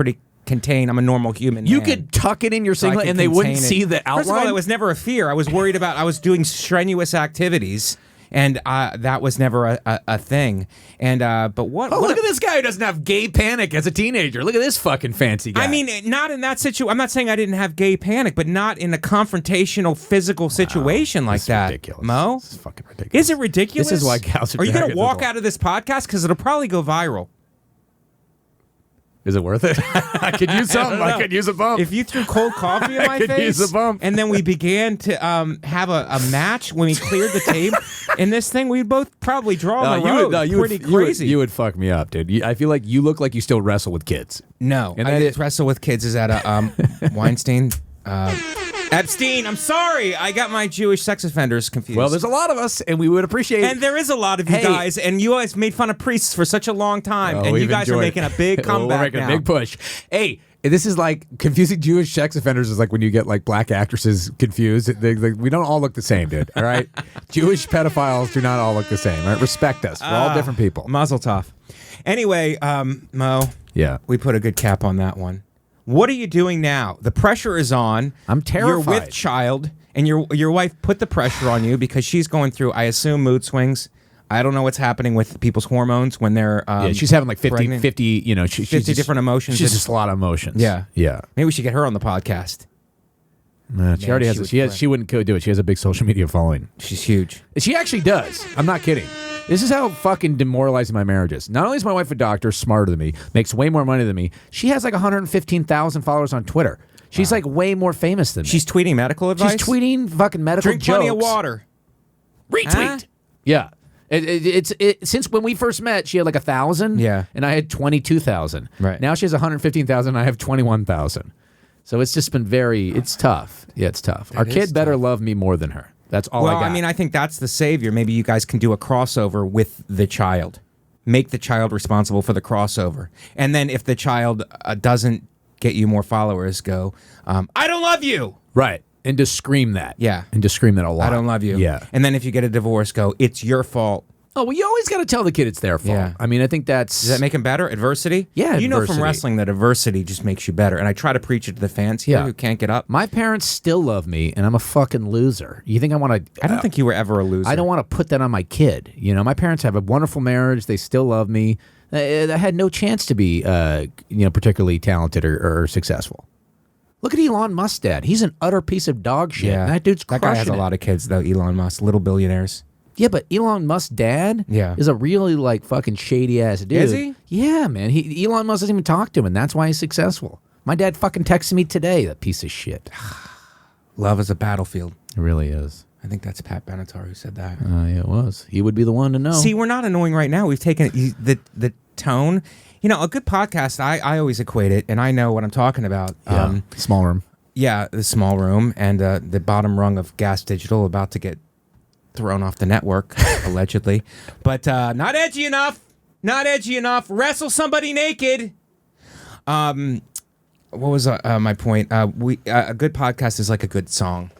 I'm a normal human. You man. could tuck it in your So I singlet could and they wouldn't contain it. see the outline? First of all, it was never a fear. I was worried about, I was doing strenuous activities, and that was never a thing. And, but what? Oh, what look at this guy who doesn't have gay panic as a teenager. Look at this fucking fancy guy. I mean, not in that situation. I'm not saying I didn't have gay panic, but not in a confrontational physical situation like this is that. ridiculous. Mo? This is fucking ridiculous. Is it ridiculous? This is why gals are you going dragons to walk as well. out of this podcast? Because it'll probably go viral. Is it worth it? I could use something. I could use a bump. If you threw cold coffee in my could face, use a bump. and then we began to have a match when we cleared the tape in this thing, we'd both probably draw on the road. Pretty crazy. You would fuck me up, dude. I feel like you look like you still wrestle with kids. No, And I that did is- wrestle with kids. Is at a Weinstein, Epstein. I'm sorry, I got my Jewish sex offenders confused. Well, there's a lot of us, and we would appreciate and there is a lot of you Hey. guys, and you guys made fun of priests for such a long time, and you we've guys are enjoyed making a it. big comeback We're making now. a big push. Hey, this is like confusing Jewish sex offenders is like when you get like black actresses confused. We don't all look the same, dude. All right, Jewish pedophiles do not all look the same. All right, respect us. We're all different people. Mazel tov. Anyway, Mo, Yeah. we put a good cap on that one. What are you doing now? The pressure is on. I'm terrified. You're with child, and your wife put the pressure on you because she's going through, I assume, mood swings. I don't know what's happening with people's hormones when they're Yeah, she's having like 50, pregnant. 50 you know, 50 she's just- different emotions. She's It's- just a lot of emotions. Yeah. Yeah. Maybe we should get her on the podcast. She already has. She wouldn't do it. She has a big social media following. She's huge. She actually does. I'm not kidding. This is how fucking demoralizing my marriage is. Not only is my wife a doctor, smarter than me, makes way more money than me, she has like 115,000 followers on Twitter. She's like way more famous than me. She's tweeting medical advice. She's tweeting fucking medical Drink jokes. plenty of water. Retweet. Huh? Yeah. It's since when we first met, she had like 1,000. Yeah. And I had 22,000. Right. Now she has 115,000. I have 21,000. So it's just been it's tough. Yeah, it's tough. Our kid better love me more than her. That's all I Well, got. I mean, I think that's the savior. Maybe you guys can do a crossover with the child. Make the child responsible for the crossover. And then if the child doesn't get you more followers, go, I don't love you. right. And to scream that. Yeah. And to scream that a lot. I don't love you. Yeah. And then if you get a divorce, go, it's your fault. Oh, well, you always got to tell the kid it's their fault. Yeah. I mean, I think that's... Does that make him better? Adversity? Yeah, You know adversity. from wrestling that adversity just makes you better. And I try to preach it to the fans here Yeah. who can't get up. My parents still love me, and I'm a fucking loser. You think I want to... I don't think you were ever a loser. I don't want to put that on my kid. You know, my parents have a wonderful marriage. They still love me. I had no chance to be, particularly talented or successful. Look at Elon Musk's dad. He's an utter piece of dog shit. Yeah. That dude's That crushing guy has a it. lot of kids, though, Elon Musk. Little billionaires. Yeah, but Elon Musk's dad Yeah. is a really, like, fucking shady-ass dude. Is he? Yeah, man. Elon Musk doesn't even talk to him, and that's why he's successful. My dad fucking texted me today, that piece of shit. Love is a battlefield. It really is. I think that's Pat Benatar who said that. Yeah, it was. He would be the one to know. See, we're not annoying right now. We've taken the tone. You know, a good podcast, I always equate it, and I know what I'm talking about. Small room. Yeah, the small room and the bottom rung of Gas Digital about to get thrown off the network, allegedly. But not edgy enough. Not edgy enough. Wrestle somebody naked. What was my point? A good podcast is like a good song.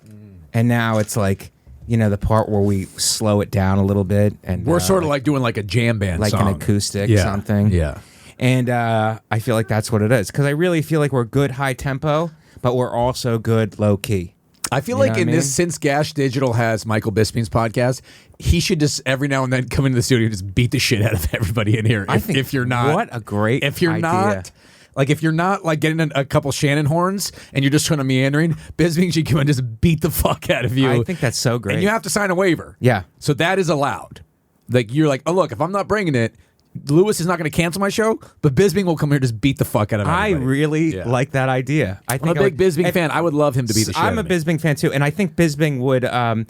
And now it's like, the part where we slow it down a little bit. And We're sort of like doing like a jam band like song. an acoustic Yeah. something. Yeah. And I feel like that's what it is. Because I really feel like we're good high tempo, but we're also good low key. I feel You know like what I mean? this, since Gas Digital has Michael Bisping's podcast, he should just every now and then come into the studio and just beat the shit out of everybody in here. If you're not, what a great if you're idea. not, like if you're not like getting a couple Shannon horns and you're just trying to meandering, Bisping should come and just beat the fuck out of you. I think that's so great. And you have to sign a waiver. Yeah. So that is allowed. Like you're like, oh look, if I'm not bringing it, Lewis is not going to cancel my show, but Bisping will come here and just beat the fuck out of I everybody. really like that idea. I think I'm a big Bisping fan. I would love him to beat the shit I'm out a of me. Bisping fan too, and I think Bisping would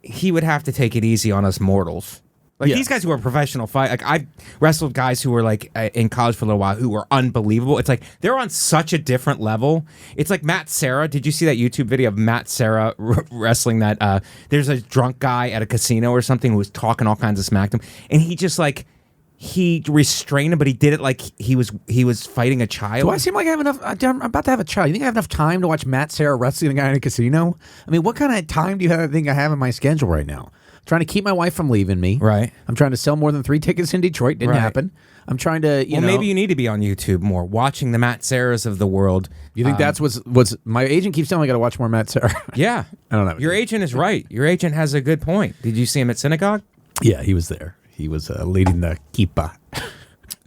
he would have to take it easy on us mortals. Like Yeah. these guys who are professional fight, like I've wrestled guys who were like in college for a little while who were unbelievable. It's like they're on such a different level. It's like Matt Serra. Did you see that YouTube video of Matt Serra wrestling that? There's a drunk guy at a casino or something who was talking all kinds of smack to him, and he just like. He restrained him, but he did it like he was fighting a child. Do I seem like I have enough? I'm about to have a child. You think I have enough time to watch Matt Serra wrestling a guy in a casino? I mean, what kind of time do you think I have in my schedule right now? I'm trying to keep my wife from leaving me. Right. I'm trying to sell more than 3 tickets in Detroit. Didn't Right. happen. I'm trying to, you know. Maybe you need to be on YouTube more, watching the Matt Serras of the world. You think that's what's my agent keeps telling me I got to watch more Matt Serra. Yeah. I don't know. Your agent is right. Your agent has a good point. Did you see him at synagogue? Yeah, he was there. He was leading the kippah.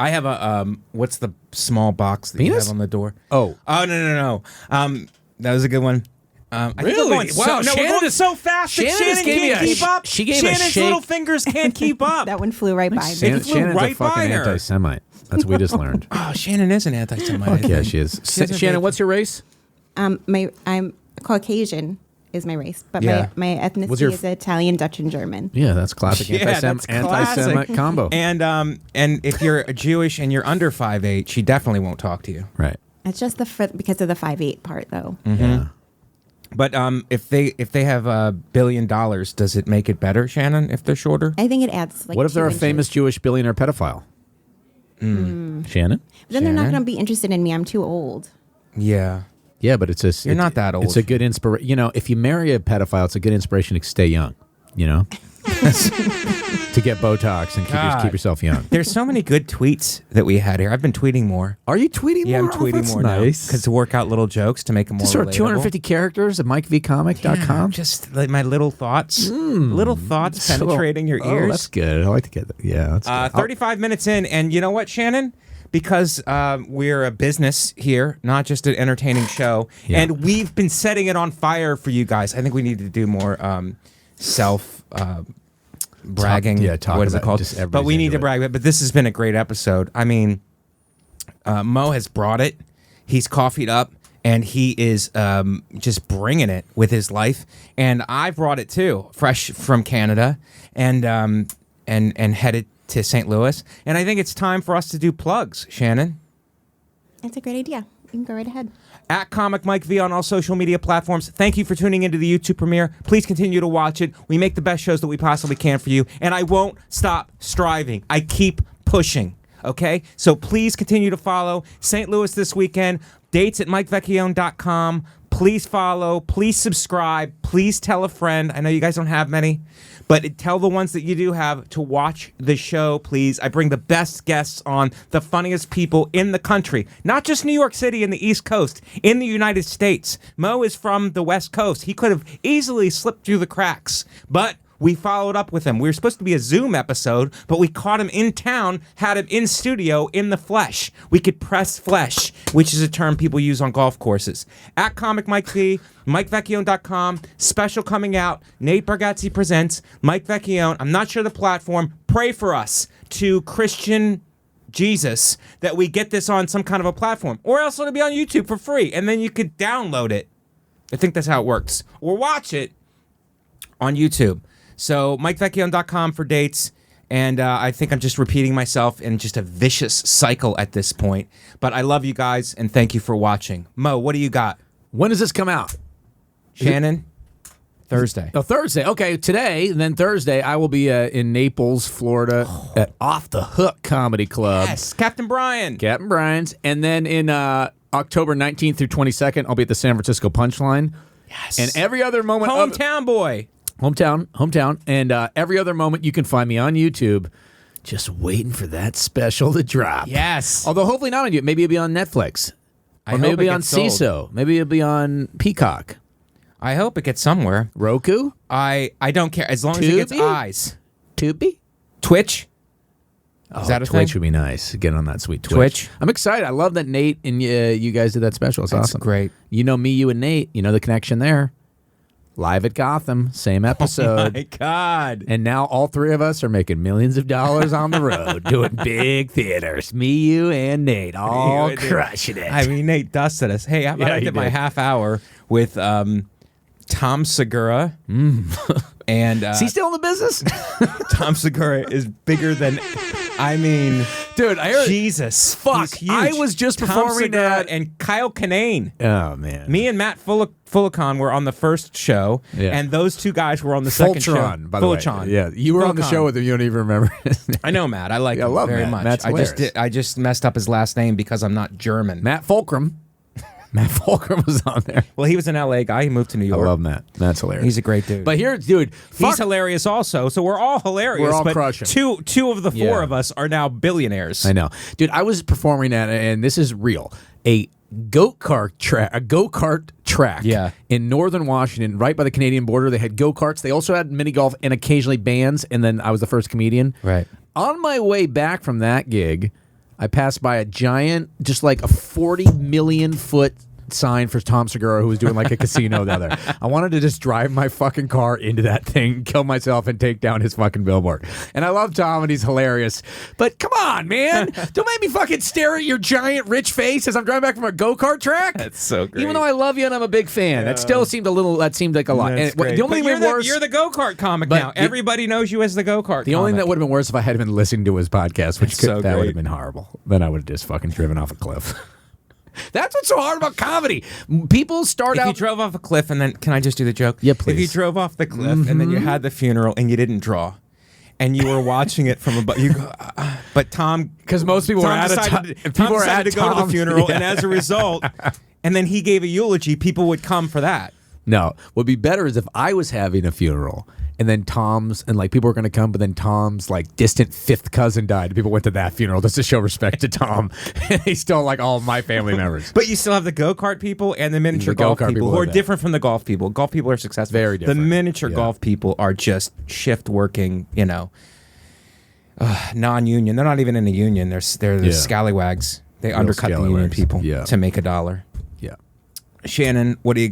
I have a what's the small box that you Penis? have on the door? Oh. No. That was a good one. I think we're Really? going Wow, we're Shannon going just- so fast that Shannon just Shannon gave me can't a keep up. she gave a Shannon's shake. little fingers can't keep up. That one flew right by me. Flew Shannon's right a fucking by her. anti-Semite. That's what we just learned. Oh, Shannon is an anti-Semite. Yeah, she is. has a Shannon, big- what's your race? I'm Caucasian is my race, but Yeah. my ethnicity is Italian, Dutch, and German. Yeah, that's classic Yeah, that's anti-Semite combo. And if you're Jewish and you're under 5'8", she definitely won't talk to you. Right. It's just because of the 5'8" part, though. Yeah. But if they have $1 billion, does it make it better, Shannon? If they're shorter, I think it adds like. What if they're a 2 inches. famous Jewish billionaire pedophile? Shannon? But then they're not Shannon? going to be interested in me. I'm too old. yeah. Yeah, but You're not that old. It's a good inspiration. You know, if you marry a pedophile, it's a good inspiration to stay young. You know, to get Botox and God. keep yourself young. There's so many good tweets that we had here. I've been tweeting more. Are you tweeting Yeah, more? I'm tweeting that's more nice. because to work out little jokes to make them more Just sort of relatable. 250 characters at MikeVComic.com. Just like my little thoughts, little thoughts penetrating your ears. Oh, that's good. I like to get that. Yeah, that's good. 35 minutes in, and you know what, Shannon? Because we're a business here, not just an entertaining show, Yeah. and we've been setting it on fire for you guys. I think we need to do more self bragging. talk What is it about called? just everybody's But we need into to it. brag. But this has been a great episode. I mean, Mo has brought it. He's coffeeed up. And he is just bringing it with his life, and I brought it too, fresh from Canada, and headed to St. Louis. And I think it's time for us to do plugs, Shannon. That's a great idea. You can go right ahead. At Comic Mike V on all social media platforms. Thank you for tuning into the YouTube premiere. Please continue to watch it. We make the best shows that we possibly can for you, and I won't stop striving. I keep pushing. Okay? So please continue to follow. St. Louis this weekend. Dates at MikeVecchione.com. Please follow. Please subscribe. Please tell a friend. I know you guys don't have many, but tell the ones that you do have to watch the show, please. I bring the best guests on, the funniest people in the country. Not just New York City and the East Coast, in the United States. Mo is from the West Coast. He could have easily slipped through the cracks, but we followed up with him. We were supposed to be a Zoom episode, but we caught him in town, had him in studio in the flesh. We could press flesh, which is a term people use on golf courses. At Comic Mike V, MikeVecchione.com, special coming out, Nate Bargatze presents, Mike Vecchione. I'm not sure the platform. Pray for us to Christian Jesus that we get this on some kind of a platform, or else it'll be on YouTube for free, and then you could download it. I think that's how it works. Or watch it on YouTube. So MikeVecchione.com for dates, and I think I'm just repeating myself in just a vicious cycle at this point. But I love you guys, and thank you for watching. Mo, what do you got? When does this come out? Shannon, Thursday. Oh, Thursday. Okay, today, and then Thursday, I will be in Naples, Florida, at Off the Hook Comedy Club. Yes, Captain Brian. Captain Brian's. And then in October 19th through 22nd, I'll be at the San Francisco Punchline. Yes. And every other moment... Hometown boy. Hometown. And every other moment, you can find me on YouTube, just waiting for that special to drop. Yes. Although hopefully not on YouTube. Maybe it'll be on Netflix. Or maybe it'll be on CISO. Maybe it'll be on Peacock. I hope it gets somewhere. Roku? I don't care as long as it gets Tubi? eyes. Tubi? Twitch? Is that a Twitch thing? would be nice. Get on that sweet Twitch? I'm excited. I love that Nate and you guys did that special. It's That's awesome. great. You know me, you and Nate. You know the connection there. Live at Gotham. Same episode. Oh my God. And now all three of us are making millions of dollars on the road, doing big theaters. Me, you, and Nate, all crushing it. I mean, Nate dusted us. Hey, how about I he did my did. half hour with Tom Segura. And Is he still in the business? Tom Segura is bigger than, I mean, Dude, I heard. Jesus. Fuck, He's huge. I was just Tom performing Segura at- and Kyle Kinane. Oh, man. Me and Matt Fulicon were on the first show, Yeah. and those two guys were on the second show. Fultron, by the way. Fultron. Yeah, you were on the Fulcon. show with him. You don't even remember his name. I know Matt. I like Yeah, I him love very Matt. much. Matt's hilarious. I just messed up his last name because I'm not German. Matt Fulcrum. Matt Fulcrum was on there. Well, he was an LA guy. He moved to New I York. love Matt. Matt's hilarious. He's a great dude. But here, dude, He's fuck. hilarious also. So we're all hilarious. We're all but crushing. Two of the four Yeah. of us are now billionaires. I know, dude. I was performing at, and this is real, a go-kart track Yeah. in northern Washington, right by the Canadian border. They had go-karts. They also had mini golf and occasionally bands. And then I was the first comedian. Right. On my way back from that gig, I passed by a giant, just like a 40 million foot sign for Tom Segura, who was doing like a casino down there. I wanted to just drive my fucking car into that thing, kill myself, and take down his fucking billboard. And I love Tom, and he's hilarious. But come on, man. Don't make me fucking stare at your giant rich face as I'm driving back from a go-kart track. That's so great. Even though I love you and I'm a big fan, that still seemed a little, that seemed like a lot. That's And great. the only But thing that worse, you're the go-kart comic But now. the- Everybody knows you as the go-kart the only thing comic. that would have been worse if I had been listening to his podcast, which That's so that would great. have been horrible. Then I would have just fucking driven off a cliff. That's what's so hard about comedy. People start If you out. drove off a cliff and then, can I just do the joke? Yeah, If you please. drove off the cliff and then you had the funeral and you didn't draw, and you were watching it from above, you go, but Tom, Because most people were Tom at a decided, Tom Tom decided to go to the Tom's- funeral, yeah. and as a result, and then he gave a eulogy, people would come for that. No, what would be better is if I was having a funeral and then Tom's, and like people were going to come, but then Tom's like distant fifth cousin died. People went to that funeral just to show respect to Tom. And he's still like all of my family members. But you still have the go-kart people and the miniature The golf go-kart people people who are are that. different from the golf people. Golf people are successful. Very different. The miniature Yeah. golf people are just shift working, non-union. They're not even in a union. They're the Yeah. scallywags. They undercut the union scallywags. people Yeah. to make $1. Yeah. Shannon, what do you?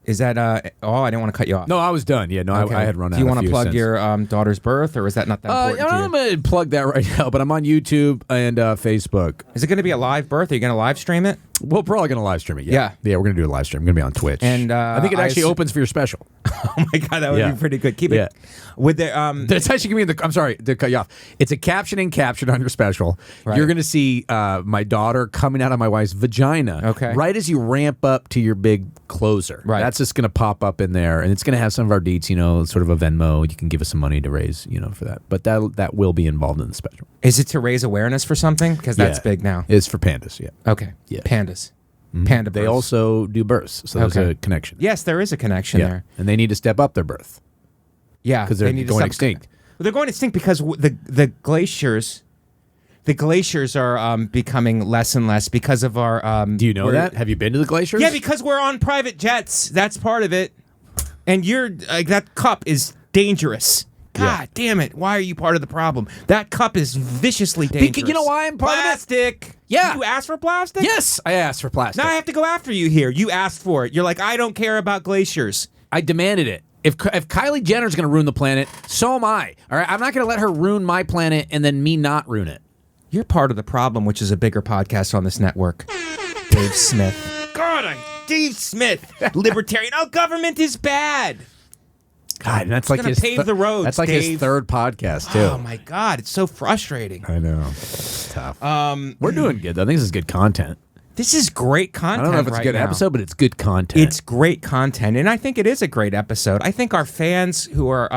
Is that? Oh, I didn't want to cut you off. No, I was done. Yeah, no, Okay. I had run out. Do you want to plug your daughter's birth, or is that not that important to you? I'm going to plug that right now, but I'm on YouTube and Facebook. Is it going to be a live birth? Are you going to live stream it? We're probably going to live stream it. Yeah. Yeah, we're going to do a live stream. I'm going to be on Twitch. And, I think it I actually assume- opens for your special. Oh my god, that would Yeah. be pretty good. Keep it Yeah. with the It's actually going to be in the. I'm sorry to cut you off. It's a caption on your special. Right. You're going to see my daughter coming out of my wife's vagina. Okay. Right as you ramp up to your big closer. Right. That's just going to pop up in there, and it's going to have some of our deets. Sort of a Venmo. You can give us some money to raise, for that. But that will be involved in the special. Is it to raise awareness for something? Because that's Yeah. big now. It's for pandas. Yeah. Okay. Yeah. Pandas. Panda They births. also do births, so there's Okay. a connection. Yes, there is a connection Yeah. there. And they need to step up their birth Yeah, because they're they need to going stop- extinct. Well, they're going extinct because the glaciers are becoming less and less because of our. Do you know we're- that? Have you been to the glaciers? Yeah, because we're on private jets. That's part of it. And that cup is dangerous. God damn it! Why are you part of the problem? That cup is viciously dangerous. you know why I'm part of it? Plastic. Yeah. You asked for plastic. Yes, I asked for plastic. Now I have to go after you here. You asked for it. You're like, I don't care about glaciers. I demanded it. If Kylie Jenner's going to ruin the planet, so am I. All right, I'm not going to let her ruin my planet and then me not ruin it. You're part of the problem, which is a bigger podcast on this network. Dave Smith. God, Dave Smith. Libertarian. Oh, government is bad. God, and that's like gonna his pave the roads, That's like Dave. his third podcast too. Oh my God, it's so frustrating. I know. It's tough. We're doing good though. I think this is good content. This is great content. I don't know if it's right a good now. episode, but it's good content. It's great content, and I think it is a great episode. I think our fans who are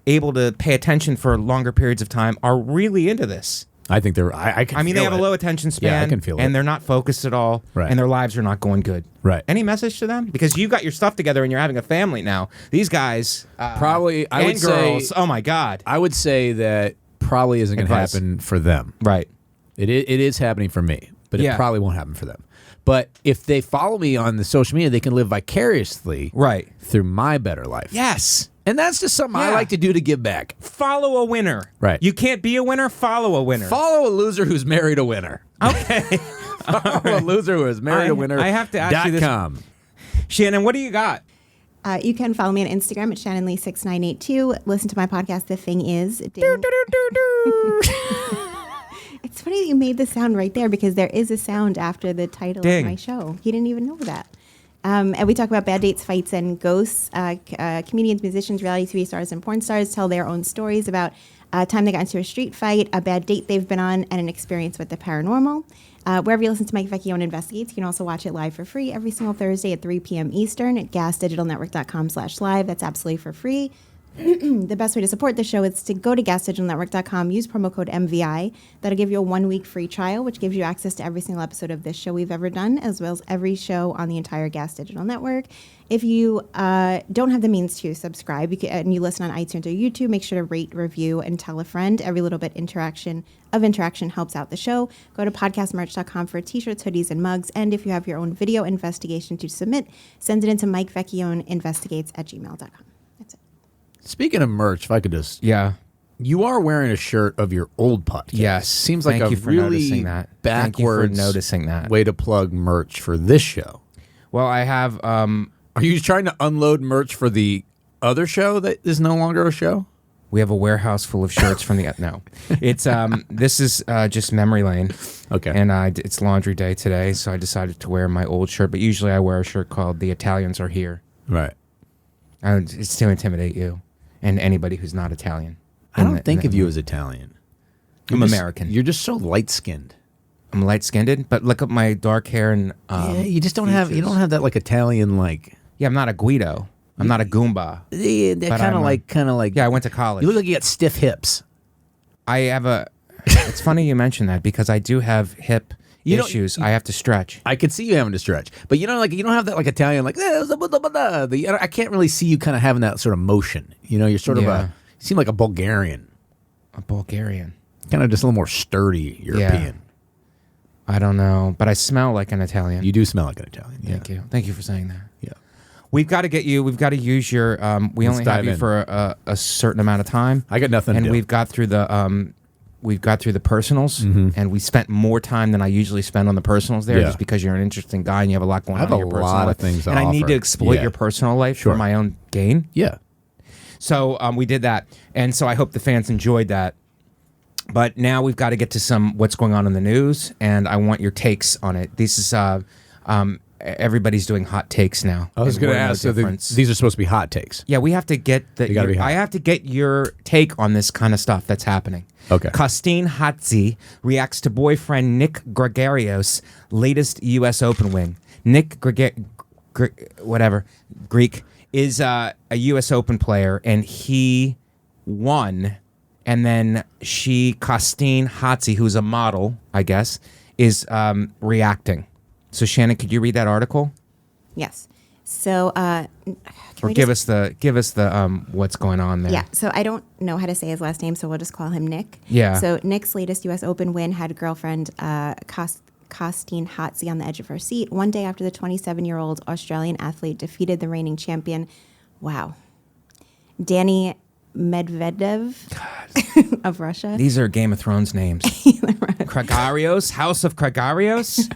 able to pay attention for longer periods of time are really into this. I think they're. I can. I mean, feel they have it. a low attention span. Yeah, I can feel it. And they're not focused at all. Right. And their lives are not going good. Right. Any message to them? Because you got your stuff together and you're having a family now. These guys, Probably, I and would girls. say. Oh my God. I would say that probably isn't going to Advice. happen for them. Right. It is happening for me, but Yeah. it probably won't happen for them. But if they follow me on the social media, they can live vicariously Right. through my better life. Yes. And that's just something I Yeah. like to do to give back. Follow a winner. Right. You can't be a winner. Follow a winner. Follow a loser who's married a winner. Okay. Follow a loser who has married a winner. I have to ask you this- .com. Shannon, what do you got? You can follow me on Instagram at ShannonLee6982. Listen to my podcast, The Thing Is. It's funny that you made the sound right there because there is a sound after the title Ding. of my show. He didn't even know that. And we talk about bad dates, fights, and ghosts. Comedians, musicians, reality TV stars, and porn stars tell their own stories about a time they got into a street fight, a bad date they've been on, and an experience with the paranormal. Wherever you listen to Mike Vecchione Investigates, you can also watch it live for free every single Thursday at 3 p.m. Eastern at gasdigitalnetwork.com/live. That's absolutely for free. The best way to support the show is to go to gasdigitalnetwork.com, use promo code MVI. That'll give you a 1-week free trial, which gives you access to every single episode of this show we've ever done, as well as every show on the entire Gas Digital Network. If you don't have the means to subscribe and you listen on iTunes or YouTube, make sure to rate, review, and tell a friend. Every little bit interaction helps out the show. Go to podcastmerch.com for t-shirts, hoodies, and mugs. And if you have your own video investigation to submit, send it into MikeVecchioneInvestigates@gmail.com. That's it. Speaking of merch, if I could just. Yeah. You are wearing a shirt of your old podcast. Yes. Seems like Thank a you for really noticing that. Thank you for backwards noticing that. way to plug merch for this show. Well, I have. Are you trying to unload merch for the other show that is no longer a show? We have a warehouse full of shirts from the no. It's this is just memory lane. Okay. And it's laundry day today, so I decided to wear my old shirt. But usually I wear a shirt called "The Italians Are Here." Right. It's to intimidate you and anybody who's not Italian. I don't think of you as Italian. I'm You're just- American. You're just so light skinned. I'm light skinned, but look at my dark hair and Yeah, you just don't have that like Italian like. yeah, I'm not a Guido. I'm not a Goomba. They're But kind I'm of like. Yeah, I went to college. You look like you got stiff hips. I have a. It's funny you mention that because I do have hip You know- issues. I have to stretch. I could see you having to stretch, but you don't have that like Italian like. I can't really see you kind of having that sort of motion. You know, you're sort of Yeah. you seem like a Bulgarian, A Bulgarian. kind of just a little more sturdy European. I don't know, but I smell like an Italian. You do smell like an Italian. Yeah. Thank you. Thank you for saying that. Yeah. We've got to get you. We've got to use your. We Let's only have dive you in. for a certain amount of time. I got nothing and to do. we've got through the. We've got through the personals, and we spent more time than I usually spend on the personals there, Yeah. just because you're an interesting guy and you have a lot going I have on in a your personal lot life. of things to and I need offer. to exploit Yeah. your personal life Sure. for my own gain. Yeah. So we did that, and so I hope the fans enjoyed that. But now we've got to get to some what's going on in the news, and I want your takes on it. This is everybody's doing hot takes now. I was and going to we're no ask. So difference. these are supposed to be hot takes. Yeah, we have to get the. They gotta be hot. I have to get your take on this kind of stuff that's happening. Okay. Costeen Hatzi reacts to boyfriend Nick Kyrgios' latest U.S. Open win. Nick Greek is a U.S. Open player, and he won. And then Costeen Hatzi, who's a model, I guess, is reacting. So Shannon, could you read that article? Yes. So, Or give us the what's going on there. Yeah, so I don't know how to say his last name, so we'll just call him Nick. Yeah. So Nick's latest U.S. Open win had a girlfriend, Costeen Hatzi, on the edge of her seat. One day after the 27-year-old Australian athlete defeated the reigning champion, Danny Medvedev of Russia. These are Game of Thrones names. Kyrgios, House of Kyrgios.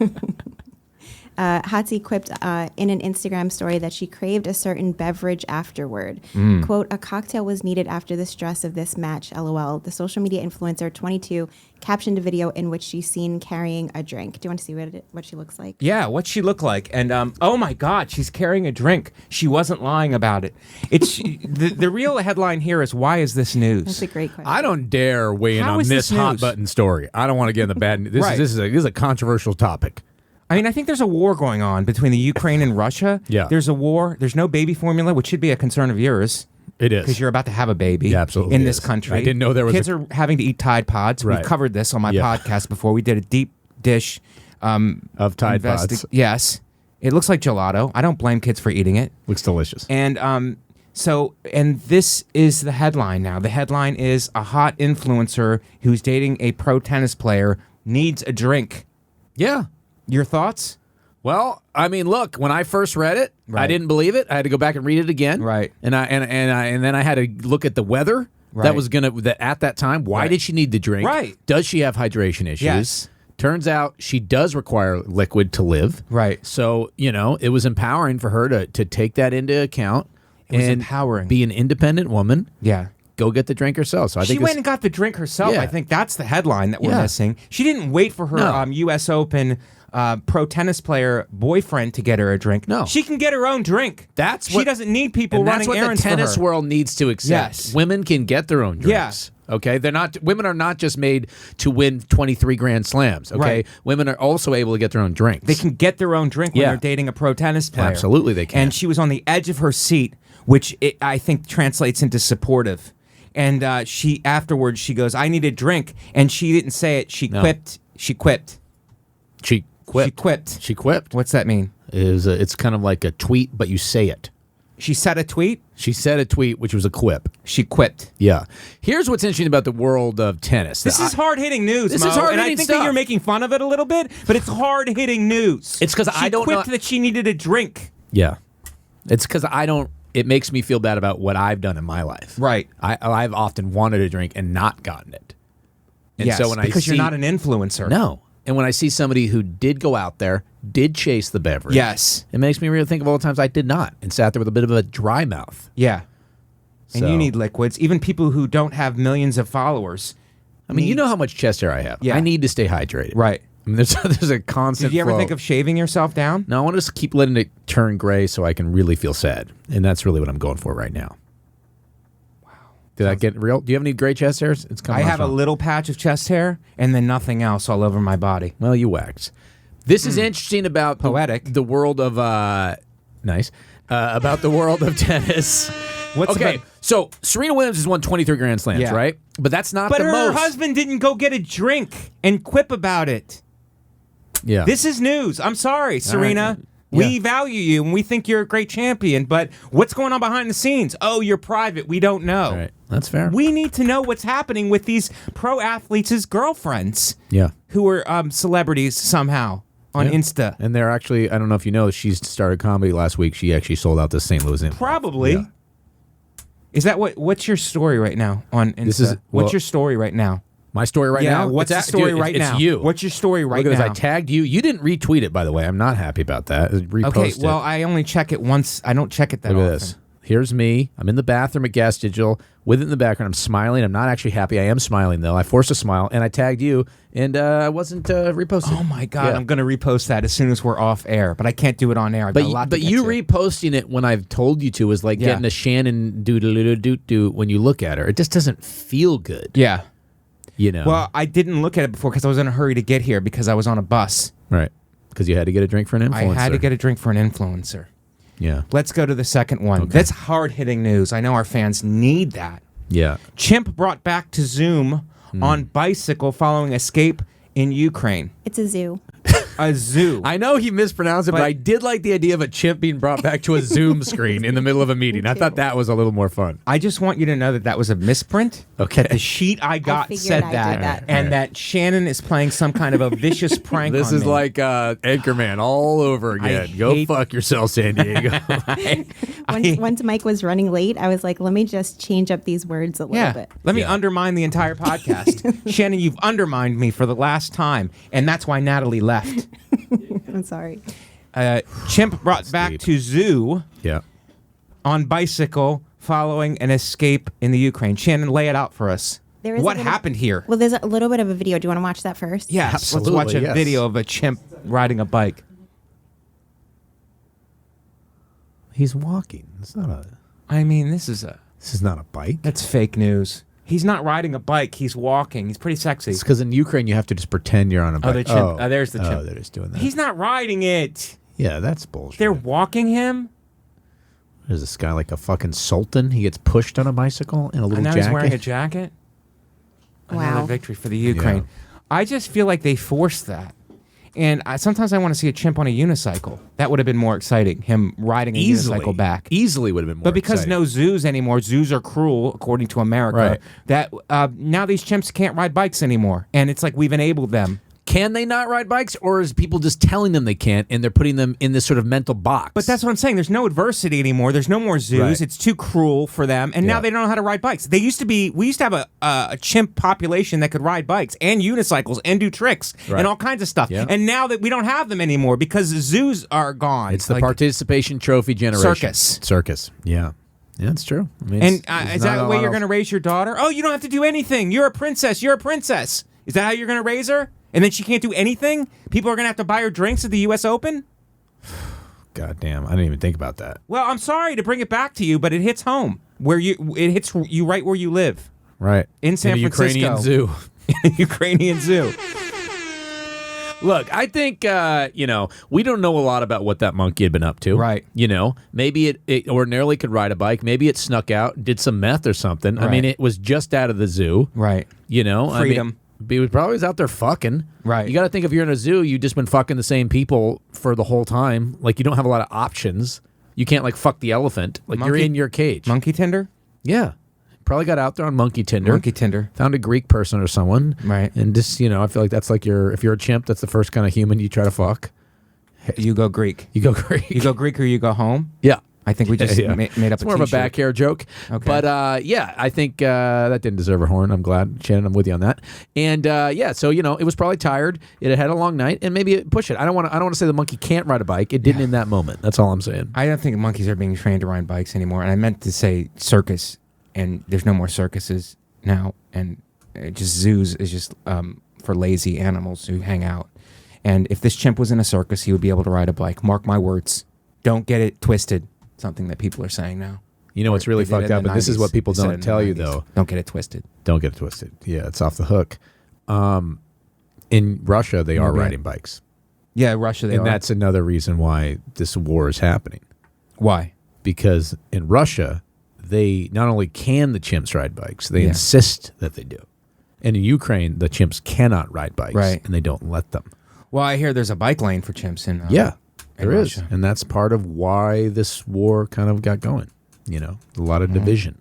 Hatzi quipped in an Instagram story that she craved a certain beverage afterward. Quote, a cocktail was needed after the stress of this match, LOL. The social media influencer, 22, captioned a video in which she's seen carrying a drink. Do you want to see what she looks like? Yeah, what's she look like? And oh my God, she's carrying a drink. She wasn't lying about it. It's the real headline here is, why is this news? That's a great question. I don't dare weigh in How on is this this hot news? button story. I don't want to get in the bad. This Right. is a controversial topic. I mean, I think there's a war going on between the Ukraine and Russia. Yeah. There's a war. There's no baby formula, which should be a concern of yours. It is. Because you're about to have a baby absolutely in this is. country. I didn't know there was Kids are having to eat Tide Pods. Right. We've covered this on my podcast before. We did a deep dish of Tide Pods. Yes. It looks like gelato. I don't blame kids for eating it. Looks delicious. And and this is the headline now. The headline is a hot influencer who's dating a pro tennis player needs a drink. Yeah. Your thoughts? Well, I mean, look, when I first read it, I Right. didn't believe it. I had to go back and read it again. Right. And then I had to look at the weather Right. that was at that time. Why Right. did she need the drink? Right. Does she have hydration issues? Yes. Turns out she does require liquid to live. Right. So, it was empowering for her to take that into account. It was and empowering. Be an independent woman. Yeah. Go get the drink herself. So I She think went and got the drink herself. Yeah. I think that's the headline that we're Yeah. missing. She didn't wait for her No. U.S. Open pro tennis player boyfriend to get her a drink. No. She can get her own drink. She doesn't need people and running that's what errands the tennis for her. world needs to accept. Yes. Women can get their own drinks. Okay, women are not just made to win 23 Grand Slams. Okay, Right. women are also able to get their own drinks. They can get their own drink when Yeah. they're dating a pro tennis player. Absolutely, they can. And she was on the edge of her seat, which I think translates into supportive. And afterwards she goes, "I need a drink," and she didn't say it. She No. quipped. She quipped. She quipped. She quipped. She quipped. What's that mean? It's kind of like a tweet, but you say it. She said a tweet. She said a tweet, which was a quip. She quipped. Yeah. Here's what's interesting about the world of tennis. This is hard-hitting news, This Mo, is hard-hitting and I think stuff. that you're making fun of it a little bit, but it's hard-hitting news. It's 'cause I don't She quipped know- that she needed a drink. Yeah. It's because I don't. It makes me feel bad about what I've done in my life. Right. I've often wanted a drink and not gotten it. And Yes, so when because I see, you're not an influencer. No. And when I see somebody who did go out there, did chase the beverage. Yes. It makes me really think of all the times I did not and sat there with a bit of a dry mouth. Yeah. And So- you need liquids. Even people who don't have millions of followers. I mean, you know how much chest hair I have. Yeah. I need to stay hydrated. Right. I mean, there's a constant Did you ever flow. think of shaving yourself down? No, I want to just keep letting it turn gray so I can really feel sad. And that's really what I'm going for right now. Wow. Did I get real? Do you have any gray chest hairs? It's coming I off have a on- little patch of chest hair and then nothing else all over my body. Well, you waxed. This is interesting about Poetic. the world of nice about the world of tennis. What's okay? about- So Serena Williams has won 23 Grand Slams, Yeah. right? But that's not But the her most. husband didn't go get a drink and quip about it. Yeah. This is news. I'm sorry, Serena. Yeah. We value you and we think you're a great champion, but what's going on behind the scenes? Oh, you're private. We don't know. All right. That's fair. We need to know what's happening with these pro athletes' girlfriends yeah. who are celebrities somehow on Yeah. Insta. And they're actually, I don't know if you know, she started comedy last week. She actually sold out the St. Louis Improv. Probably. Yeah. Is that what's your story right now on Insta? This is- well- what's your story right now? My story right Yeah, now? what's the It's story dude, right it's now? you. What's your story right Look at now? this. I tagged you. You didn't retweet it, by the way. I'm not happy about that. Repost Okay, it. well, I only check it once. I don't check it that Look often. at this. Here's me. I'm in the bathroom at Gas Digital. With it in the background, I'm smiling. I'm not actually happy. I am smiling, though. I forced a smile, and I tagged you, and I wasn't reposted. Oh my god, Yeah. I'm gonna repost that as soon as we're off air, but I can't do it on air. I've got a lot to But get you to. reposting it when I've told you to is like Yeah. getting a Shannon do when you look at her. It just doesn't feel good. Yeah. You know? Well, I didn't look at it before because I was in a hurry to get here because I was on a bus. right. Because you had to get a drink for an influencer. I had to get a drink for an influencer. Yeah. Let's go to the second one. Okay. That's hard-hitting news. I know our fans need that. Yeah. Chimp brought back to Zoom on bicycle following escape in Ukraine. It's a zoo. A zoo. I know he mispronounced it, but But- I did like the idea of a chimp being brought back to a Zoom screen in the middle of a meeting. I thought that was a little more fun. I just want you to know that that was a misprint. Okay. That the sheet I got figured said I that, did that. and that Shannon is playing some kind of a vicious prank. This on is me. like Anchorman all over again. Go hate- fuck yourself, San Diego. Once Mike was running late, I was like, let me just change up these words a little Yeah. bit. Let me Yeah. undermine the entire podcast. Shannon, you've undermined me for the last time, and that's why Natalie left. I'm sorry. Chimp brought back deep. to zoo yeah. on bicycle following an escape in the Ukraine. Shannon, lay it out for us. There is a What little- happened here? Well, there's a little bit of a video. Do you want to watch that first? Yes, Absolutely, let's watch a yes. video of a chimp riding a bike. He's walking. It's not a. I mean, this is This is not a bike. that's fake news. He's not riding a bike. He's walking. He's pretty sexy. It's because in Ukraine you have to just pretend you're on a bike. the chimp. There's the chimp. Oh, they're just doing that. He's not riding it. Yeah, that's bullshit. They're walking him. Is this guy like a fucking sultan? He gets pushed on a bicycle in a little And now jacket. he's wearing a jacket. Wow. Another victory for the Ukraine. Yeah. I just feel like they forced that. And sometimes I want to see a chimp on a unicycle. That would have been more exciting. Him riding a unicycle back. Easily would have been more But because exciting. no zoos anymore, zoos are cruel, according to America, Right. that now these chimps can't ride bikes anymore. And it's like we've enabled them. Can they not ride bikes, or is people just telling them they can't, and they're putting them in this sort of mental box? But that's what I'm saying. There's no adversity anymore. There's no more zoos. Right. It's too cruel for them. And now Yeah. they don't know how to ride bikes. We used to have a chimp population that could ride bikes and unicycles and do tricks Right. and all kinds of stuff. Yeah. And now that we don't have them anymore because the zoos are gone. It's the Like, participation trophy generation. Circus. Yeah. Yeah, it's true. I mean, And it's is not that a the way lot you're of- going to raise your daughter? Oh, you don't have to do anything. You're a princess. You're a princess. Is that how you're going to raise her? And then she can't do anything? People are going to have to buy her drinks at the U.S. Open? God damn, I didn't even think about that. Well, I'm sorry to bring it back to you, but it hits home. It hits you right where you live. Right. In San a Ukrainian Francisco. zoo. Ukrainian zoo. Look, I think, we don't know a lot about what that monkey had been up to. Right. Maybe it ordinarily could ride a bike. Maybe it snuck out, did some meth or something. I mean, Right. it was just out of the zoo. Right. Freedom. He was probably out there fucking. Right. You got to think if you're in a zoo, you've just been fucking the same people for the whole time. Like, you don't have a lot of options. You can't, like, fuck the elephant. Like, you're Monkey- in your cage. Monkey Tinder? Yeah. Probably got out there on Monkey Tinder. Monkey Tinder. Found a Greek person or someone. Right. And just, I feel like that's like if you're a chimp, that's the first kind of human you try to fuck. You go Greek. You go Greek. You go Greek or you go home? Yeah. I think we just Yeah. made up It's more of a back hair joke. Okay. But I think that didn't deserve a horn. I'm glad, Shannon, I'm with you on that. And so it was probably tired. It had a long night, and maybe it pushed it. I don't want to say the monkey can't ride a bike. It didn't in that moment. That's all I'm saying. I don't think monkeys are being trained to ride bikes anymore. And I meant to say circus, and there's no more circuses now. And just zoos is just for lazy animals who hang out. And if this chimp was in a circus, he would be able to ride a bike. Mark my words. Don't get it twisted. Something that people are saying now. You know what's really They did fucked in up, the but this is 90s. what people They said don't in the tell you, 90s. though. Don't get it twisted. Don't get it twisted. Yeah, it's off the hook. In Russia, they are Maybe. riding bikes. Yeah, Russia, they And are. that's another reason why this war is happening. Why? Because in Russia, they not only can the chimps ride bikes, they Yeah. insist that they do. And in Ukraine, the chimps cannot ride bikes, Right. and they don't let them. Well, I hear there's a bike lane for chimps in Yeah, in there is. Russia. And that's part of why this war kind of got going. A lot of division.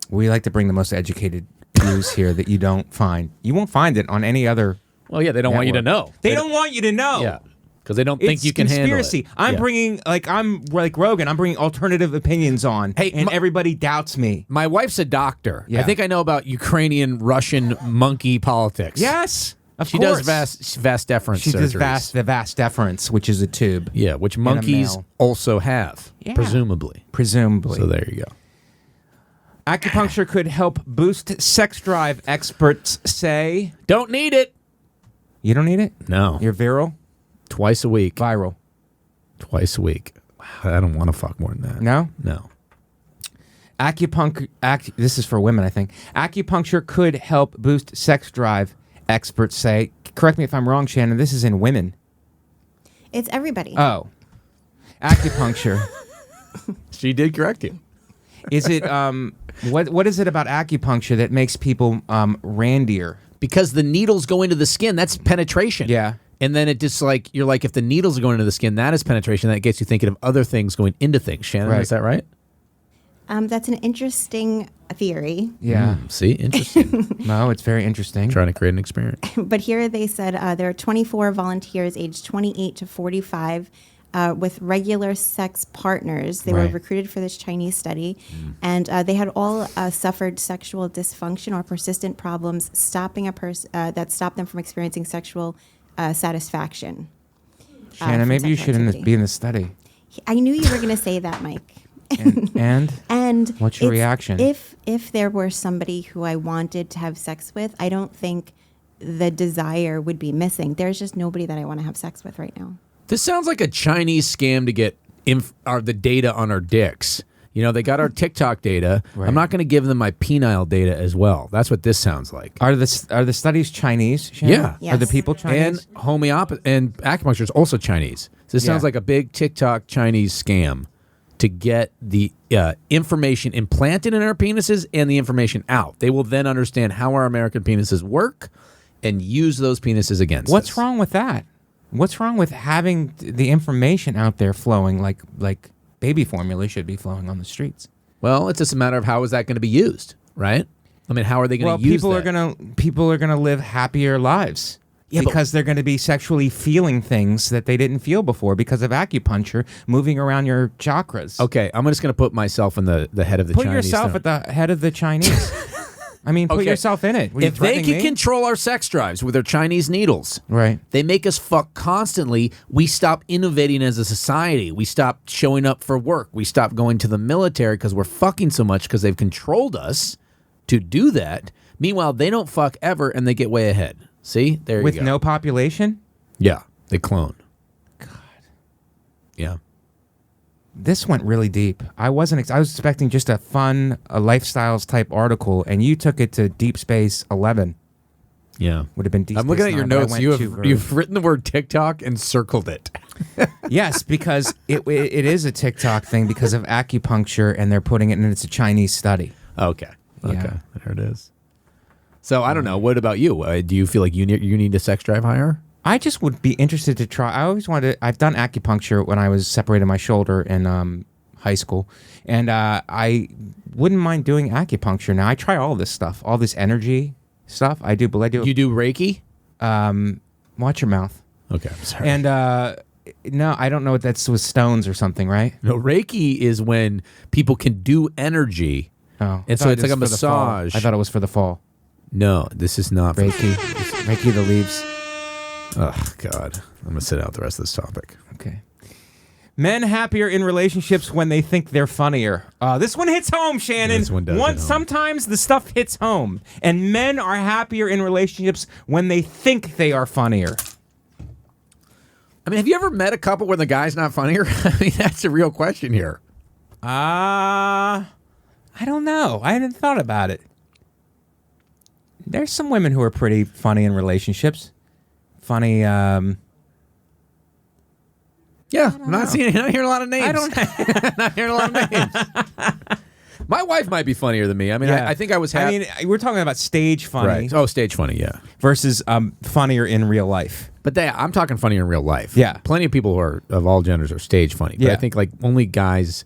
We like to bring the most educated views here that you don't find. You won't find it on any other. Well, yeah, they don't want you to network. know. They don't want you to know. Yeah, because they don't think It's you can conspiracy. handle it. I'm like Rogan. I'm bringing alternative opinions on. Hey, and everybody doubts me. My wife's a doctor. Yeah. I think I know about Ukrainian, Russian monkey politics. Yes, of She course. does vas deferens She does surgeries. the vas deferens, which is a tube. Yeah, which a monkeys male. also have, Yeah. presumably. Presumably. So there you go. Acupuncture could help boost sex drive, experts say. Don't need it. You don't need it? No. You're viral? Twice a week. Viral. Twice a week. I don't want to fuck more than that. No? No. This is for women, I think. Acupuncture could help boost sex drive, experts say. Correct me if I'm wrong, Shannon. This is in women. It's everybody. Oh. Acupuncture. She did correct you. Is it what is it about acupuncture that makes people randier? Because the needles go into the skin. That's penetration. Yeah. And then it just you're like, if the needles are going into the skin, that is penetration. That gets you thinking of other things going into things. Shannon, Right. is that right? That's an interesting theory. Yeah. See? Interesting. No, it's very interesting. Trying to create an experience. But here they said there are 24 volunteers aged 28 to 45 with regular sex partners. They were Right. recruited for this Chinese study, and they had all suffered sexual dysfunction or persistent problems stopping a person that stopped them from experiencing sexual satisfaction. Shannon, from maybe you sexual shouldn't activity. be in the study. I knew you were going to say that, Mike. And And What's your it's- reaction? If there were somebody who I wanted to have sex with, I don't think the desire would be missing. There's just nobody that I want to have sex with right now. This sounds like a Chinese scam to get the data on our dicks. You know, they got our TikTok data. Right. I'm not going to give them my penile data as well. That's what this sounds like. Are the studies Chinese? Shannon? Yeah. Yes. Are the people Chinese? And homeopathy and acupuncture is also Chinese. So this sounds like a big TikTok Chinese scam to get the information implanted in our penises and the information out. They will then understand how our American penises work and use those penises against us. What's wrong with that? What's wrong with having the information out there flowing like baby formula should be flowing on the streets? Well, it's just a matter of how is that going to be used, right? I mean, how are they going to use people are gonna live happier lives. Yeah, because they're going to be sexually feeling things that they didn't feel before because of acupuncture moving around your chakras. Okay, I'm just going to put myself in the head of the Put Chinese. yourself at the head of the Chinese. I mean, put Okay. yourself in it. What, are you If they threatening can me? control our sex drives with their Chinese needles, Right. they make us fuck constantly. We stop innovating as a society. We stop showing up for work. We stop going to the military because we're fucking so much because they've controlled us to do that. Meanwhile, they don't fuck ever and they get way ahead. See? There you With go. no population? Yeah, they clone. God. Yeah. This went really deep. I was expecting just a fun, lifestyles type article, and you took it to Deep Space 11. Yeah. Would have been Deep I'm looking Space at your 9, but I notes. went You've written the word TikTok and circled it. Yes, because it is a TikTok thing because of acupuncture, and they're putting it in. It's a Chinese study. Okay. Okay. Yeah. There it is. So I don't know. What about you? Do you feel like you need a sex drive higher? I just would be interested to try. I always wanted. I've done acupuncture when I was separated my shoulder in high school, and I wouldn't mind doing acupuncture now. I try all this stuff, all this energy stuff. I do, but I do. You do Reiki? Watch your mouth. Okay. I'm sorry. And no, I don't know what that's with stones or something, right? No, Reiki is when people can do energy. Oh, And so it's like a massage. I thought it was for the fall. No, this is not. Reiki, Reiki the leaves. Oh, God. I'm going to sit out the rest of this topic. Okay. Men happier in relationships when they think they're funnier. This one hits home, Shannon. This one does hit home. Sometimes the stuff hits home, and men are happier in relationships when they think they are funnier. I mean, have you ever met a couple where the guy's not funnier? I mean, that's a real question here. I don't know. I hadn't thought about it. There's some women who are pretty funny in relationships. Funny. Yeah, I'm not hearing a lot of names. I don't. Not hearing a lot of names. My wife might be funnier than me. I mean, Yeah. I think I was. I mean, we're talking about stage funny right. Oh, stage funny, yeah. versus funnier in real life. But I'm talking funny in real life. Yeah. Plenty of people who are of all genders are stage funny. But Yeah. I think like only guys,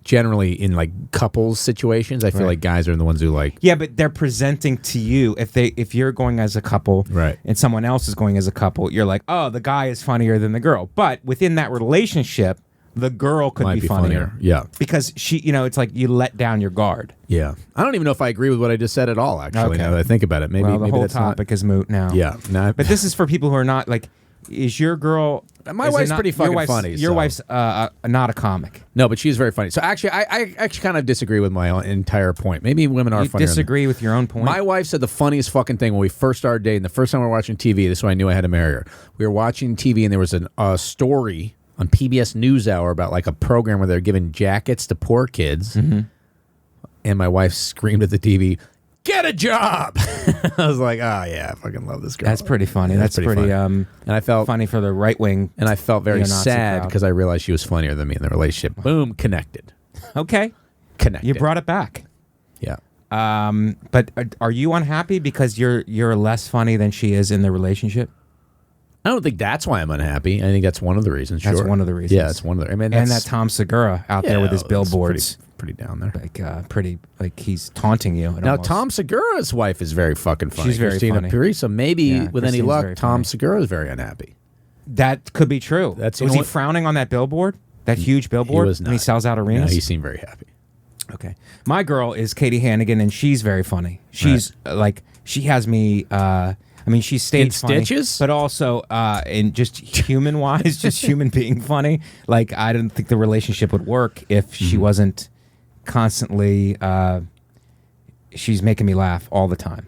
generally in like couples situations, I feel Right. like guys are the ones who like. Yeah, but they're presenting to you if you're going as a couple, Right. and someone else is going as a couple, you're like, oh, the guy is funnier than the girl. But within that relationship, the girl could Might be be funnier. funnier. Yeah. Because she, it's like you let down your guard. Yeah. I don't even know if I agree with what I just said at all, actually, Okay. now that I think about it. Maybe, Well, the maybe whole that's topic is moot now. not. Yeah. No, But this is for people who are not like. Is your girl? My is it wife's not- pretty fucking your wife's, funny, Your so- wife's not a comic. No, but she's very funny. So actually, I actually kind of disagree with my entire point. Maybe women are You funnier. disagree with your own point? My wife said the funniest fucking thing when we first started dating. The first time we were watching TV, this is when I knew I had to marry her. We were watching TV and there was a story on PBS NewsHour about like a program where they're giving jackets to poor kids. Mm-hmm. And my wife screamed at the TV, "Get a job!" I was like, "Oh yeah, I fucking love this girl." That's pretty funny. Yeah, That's pretty funny. And I felt funny for the right wing. and I felt very neo-Nazi sad crowd. because I realized she was funnier than me in the relationship. Boom, connected. Okay, Connected. you brought it back. Yeah. But are you unhappy because you're less funny than she is in the relationship? I don't think that's why I'm unhappy. I think that's one of the reasons. That's sure. one of the reasons. Yeah, it's one of the. I mean, And that's, that Tom Segura out there with his that's billboards, pretty down there. like pretty like he's taunting you. Now, Tom Segura's wife is very fucking funny. She's very Christina funny. Puri, so maybe Yeah, with any Christine's luck, very Tom funny. Segura is very unhappy. That could be true. That's was you know he what- frowning on that billboard? That huge billboard He was when he not. sells out No, arenas. he seemed very happy. Okay. My girl is Katie Hannigan, and she's very funny. She's like, she has me. I mean, she's stage In funny, stitches? but also in just human wise, just human being funny. Like, I didn't think the relationship would work if she wasn't constantly. She's making me laugh all the time.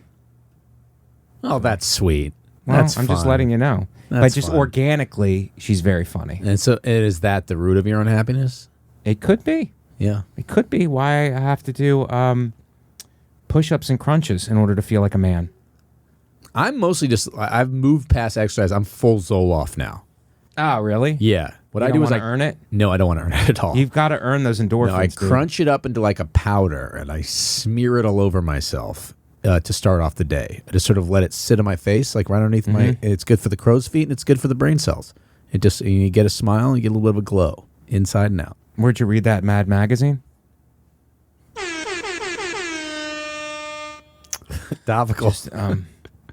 Oh, that's sweet. Well, That's I'm just fun. letting you know. That's but just fun. organically, she's very funny. And so, is that the root of your unhappiness? It could be. Yeah. It could be why I have to do push-ups and crunches in order to feel like a man. I'm mostly just, I've moved past exercise. I'm full Zoloft now. Oh, really? Yeah. What You I don't do is wanna earn it? No, I don't want to earn it at all. You've got to earn those endorphins. No, I dude. crunch it up into like a powder and I smear it all over myself to start off the day. I just sort of let it sit on my face, like right underneath my. It's good for the crow's feet and it's good for the brain cells. It just you get a smile and you get a little bit of a glow inside and out. Where'd you read that, Mad Magazine? Topical. Just,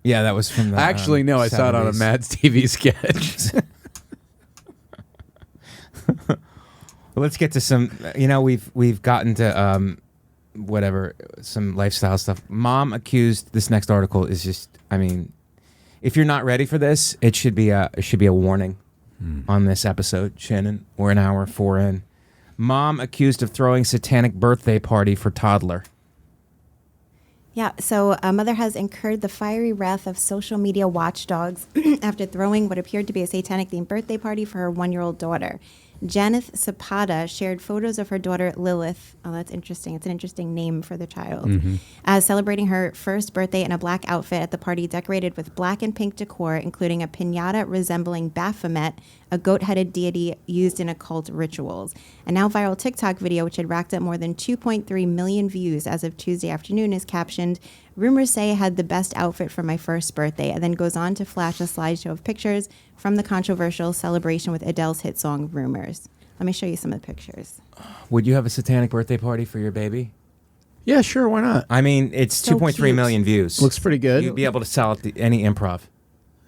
yeah, that was from the. Actually, no, I saw it on a 70s. Mads TV sketch. Well, let's get to some. You know, we've gotten to whatever, some lifestyle stuff. Mom accused. This next article is just. I mean, if you're not ready for this, it should be a warning on this episode. Shannon, we're an hour 4 in. Mom accused of throwing satanic birthday party for toddler. Yeah, so a mother has incurred the fiery wrath of social media watchdogs after throwing what appeared to be a satanic-themed birthday party for her 1-year-old daughter. Janeth Zapata shared photos of her daughter Lilith. Oh, that's interesting. It's an interesting name for the child. Celebrating her first birthday in a black outfit at the party decorated with black and pink decor, including a piñata resembling Baphomet, a goat-headed deity used in occult rituals. A now viral TikTok video, which had racked up more than 2.3 million views as of Tuesday afternoon, is captioned, "Rumors say I had the best outfit for my first birthday," and then goes on to flash a slideshow of pictures from the controversial celebration with Adele's hit song, Rumors. Let me show you some of the pictures. Would you have a satanic birthday party for your baby? Yeah, sure. Why not? I mean, it's So 2.3 cute. million views. Looks pretty good. You'd be able to sell it at any improv.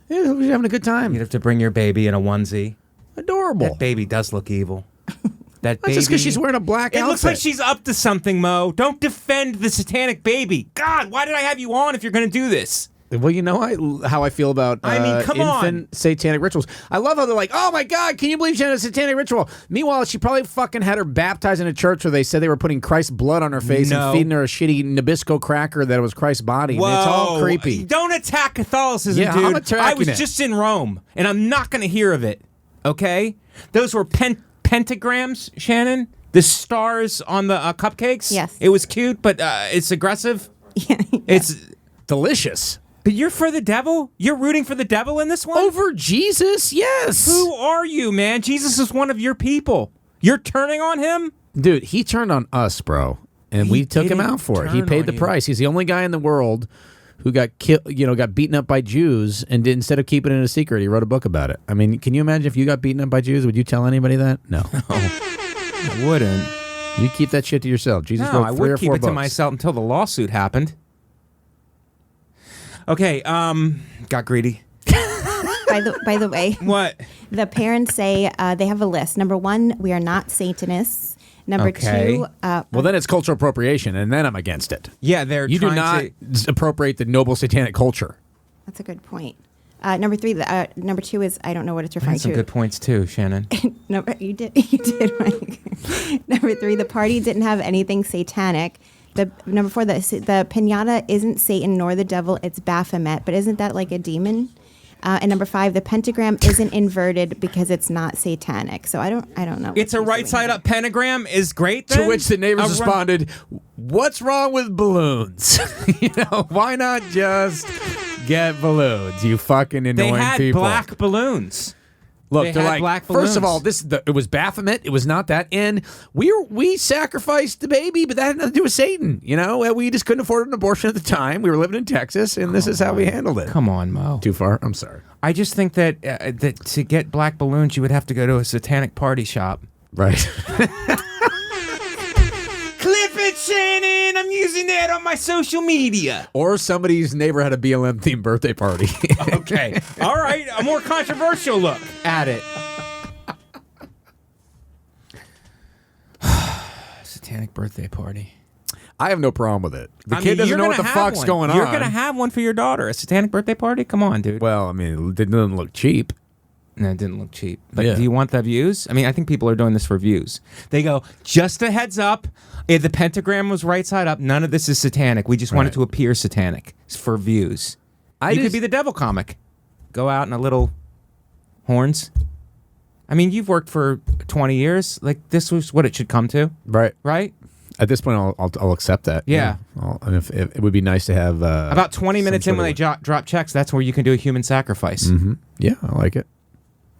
Yeah, we're having a good time. You'd have to bring your baby in a onesie. Adorable. That baby does look evil. That That's baby. just because she's wearing a black It outfit. looks like she's up to something, Mo. Don't defend the satanic baby. God, why did I have you on if you're going to do this? Well, you know how I feel about I mean, come infant satanic rituals. I love how they're like, oh my God, can you believe she had a satanic ritual? Meanwhile, she probably fucking had her baptized in a church where they said they were putting Christ's blood on her face No. and feeding her a shitty Nabisco cracker that was Christ's body. And it's all creepy. Don't attack Catholicism, Yeah, dude. I'm attacking I was it. just in Rome, and I'm not going to hear of it, okay? Those were pentagrams, Shannon. The stars on the cupcakes. Yes. It was cute, but it's aggressive. Yeah. It's... Delicious. But you're for the devil? You're rooting for the devil in this one? Over Jesus? Yes. Who are you, man? Jesus is one of your people. You're turning on him? Dude, he turned on us, bro. And He we took him didn't out for it. He turn paid on the you. price. He's the only guy in the world who got got beaten up by Jews, and instead of keeping it a secret, he wrote a book about it. I mean, can you imagine if you got beaten up by Jews? Would you tell anybody that? No. I wouldn't. You keep that shit to yourself. Jesus No, wrote I 3 or would keep 4 it to books. myself until the lawsuit happened. Okay, got greedy. By the way, What? the parents say they have a list. Number 1, we are not Satanists. Number Okay. 2, Well, then it's cultural appropriation, and then I'm against it. Yeah, they're You do trying not to... appropriate the noble satanic culture. that's a good point. Number 3, number 2 is, I don't know what it's I referring had some to. good points too, Shannon. Number, you did, Mike. Number 3, the party didn't have anything satanic. Number 4, the piñata isn't Satan nor the devil, it's Baphomet. But isn't that like a demon? And number 5, the pentagram isn't inverted because it's not satanic. So I don't know. what It's a he's right doing side here. up pentagram is great then? To which the neighbors A ri- responded, "What's wrong with balloons? Why not just get balloons? You fucking They annoying had people." black balloons. Look, they they're had like, black first of balloons. all, it was Baphomet. It was not that, and we sacrificed the baby, but that had nothing to do with Satan. We just couldn't afford an abortion at the time. We were living in Texas, and this is how we handled it. Come on, Mo. Too far. I'm sorry. I just think that that to get black balloons, you would have to go to a satanic party shop. Right. Clip it, Shannon. I'm using that on my social media. Or somebody's neighbor had a BLM themed birthday party. Okay. All right. A more controversial look at it. Satanic birthday party. I have no problem with it. The I kid mean, doesn't you're know what gonna the have fuck's one. going on. You're going to have one for your daughter. A satanic birthday party? Come on, dude. Well, I mean, it doesn't look cheap. No, it didn't look cheap. But Yeah. do you want the views? I mean, I think people are doing this for views. They go, just a heads up, if the pentagram was right side up, none of this is satanic. We just want it Right. to appear satanic. It's for views. You could be the devil comic. Go out in a little horns. I mean, you've worked for 20 years. Like, this was what it should come to, Right. right? At this point, I'll accept that. Yeah. And if it would be nice to have About 20 minutes in sort when of they drop checks, that's where you can do a human sacrifice. Yeah, I like it.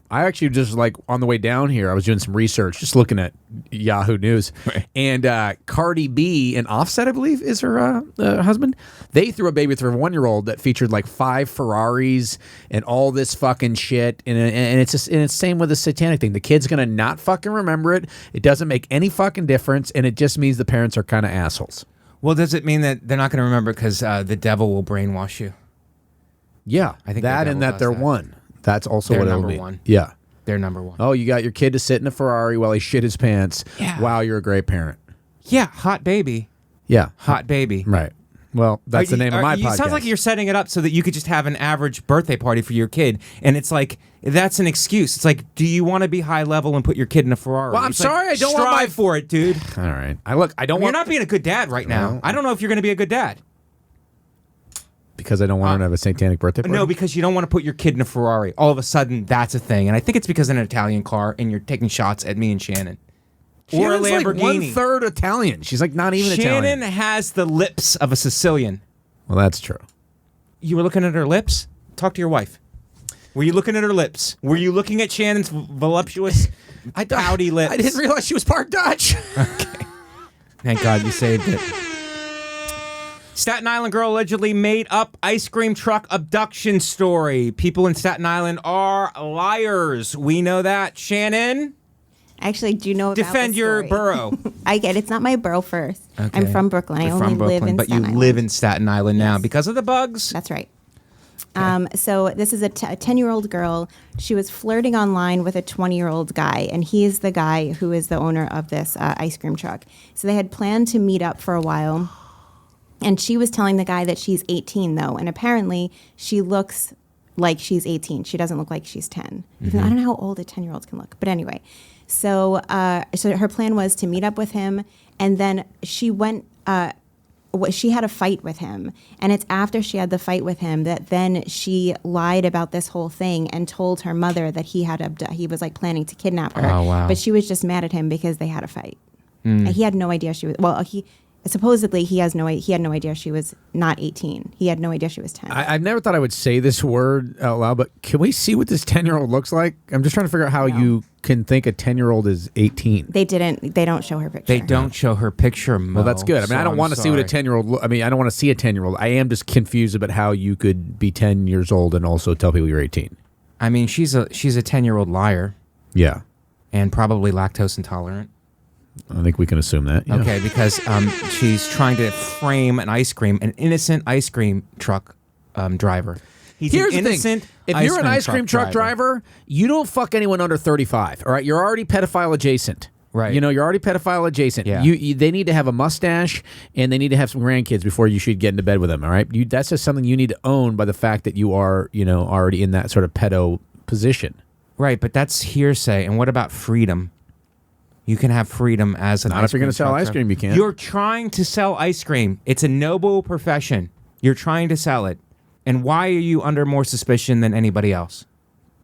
I actually just like on the way down here, I was doing some research, just looking at Yahoo News, and Cardi B and Offset, I believe, is her husband. They threw a baby with her 1-year-old that featured like 5 Ferraris and all this fucking shit, and it's same with the satanic thing. The kid's gonna not fucking remember it. It doesn't make any fucking difference, and it just means the parents are kind of assholes. Well, does it mean that they're not going to remember because the devil will brainwash you? Yeah, I think that the and devil that does they're that. one. That's also They're what it'll number mean. one. Yeah. They're number one. Oh, you got your kid to sit in a Ferrari while he shit his pants. Yeah. Wow, you're a great parent. Yeah, hot baby. Yeah. Hot baby. Right. Well, that's the name of my podcast. It sounds like you're setting it up so that you could just have an average birthday party for your kid. And it's like, that's an excuse. It's like, do you want to be high level and put your kid in a Ferrari? Well, I'm It's like, sorry, I don't want strive my- for it, dude. All right. I don't You're want not being a good dad right now. I don't know if you're going to be a good dad. because I don't want her to have a satanic birthday party. No, because you don't want to put your kid in a Ferrari. All of a sudden, that's a thing. And I think it's because in an Italian car and you're taking shots at me and Shannon. Or a Shannon's Lamborghini. like 1/3 Italian. She's like not even Shannon Italian. has the lips of a Sicilian. Well, that's true. You were looking at her lips? Talk to your wife. Were you looking at her lips? Were you looking at Shannon's voluptuous, pouty lips? I didn't realize she was part Dutch. Thank God you saved it. Staten Island girl allegedly made up ice cream truck abduction story. People in Staten Island are liars. We know that. Shannon, Actually, do you know about defend the your story? borough. I get it's not my borough first. I'm Okay. from Brooklyn. I You're only from Brooklyn, live in but Staten you Island. live in Staten Island now because of the bugs. That's right. So this is a 10-year-old girl. She was flirting online with a 20-year-old guy, and he is the guy who is the owner of this ice cream truck. So they had planned to meet up for a while, and she was telling the guy that she's 18, though, and apparently she looks like she's 18. She doesn't look like she's 10. Even I don't know how old a 10-year-olds can look, but anyway. So her plan was to meet up with him, and then she went. She had a fight with him, and it's after she had the fight with him that then she lied about this whole thing and told her mother that he was like planning to kidnap her. Oh, wow. But she was just mad at him because they had a fight. And he had no idea she was. Well, supposedly he had no idea she was not 18. He had no idea she was 10. I've never thought I would say this word out loud, but can we see what this 10-year-old looks like? I'm just trying to figure out how you can think a 10-year-old is 18. They don't show her picture. They don't show her picture, Mo. Well, that's good. I mean, so I don't I'm want to see what a sorry. 10-year-old. I mean, I don't want to see a 10-year-old. I am just confused about how you could be 10 years old and also tell people you're 18. I mean, she's a 10-year-old liar Yeah, and probably lactose intolerant. I think we can assume that. Yeah. Okay, because she's trying to frame an innocent ice cream truck driver. He's Here's an the innocent thing: if you're an ice cream truck driver, you don't fuck anyone under 35. All right, you're already pedophile adjacent. Right. You know, you're already pedophile adjacent. Yeah. They need to have a mustache and they need to have some grandkids before you should get into bed with them. All right. That's just something you need to own by the fact that you are, already in that sort of pedo position. Right, but that's hearsay. And what about freedom? You can have freedom as an Not ice if you're cream gonna sell truck ice driver. cream, you can't. You're trying to sell ice cream. It's a noble profession. You're trying to sell it. And why are you under more suspicion than anybody else?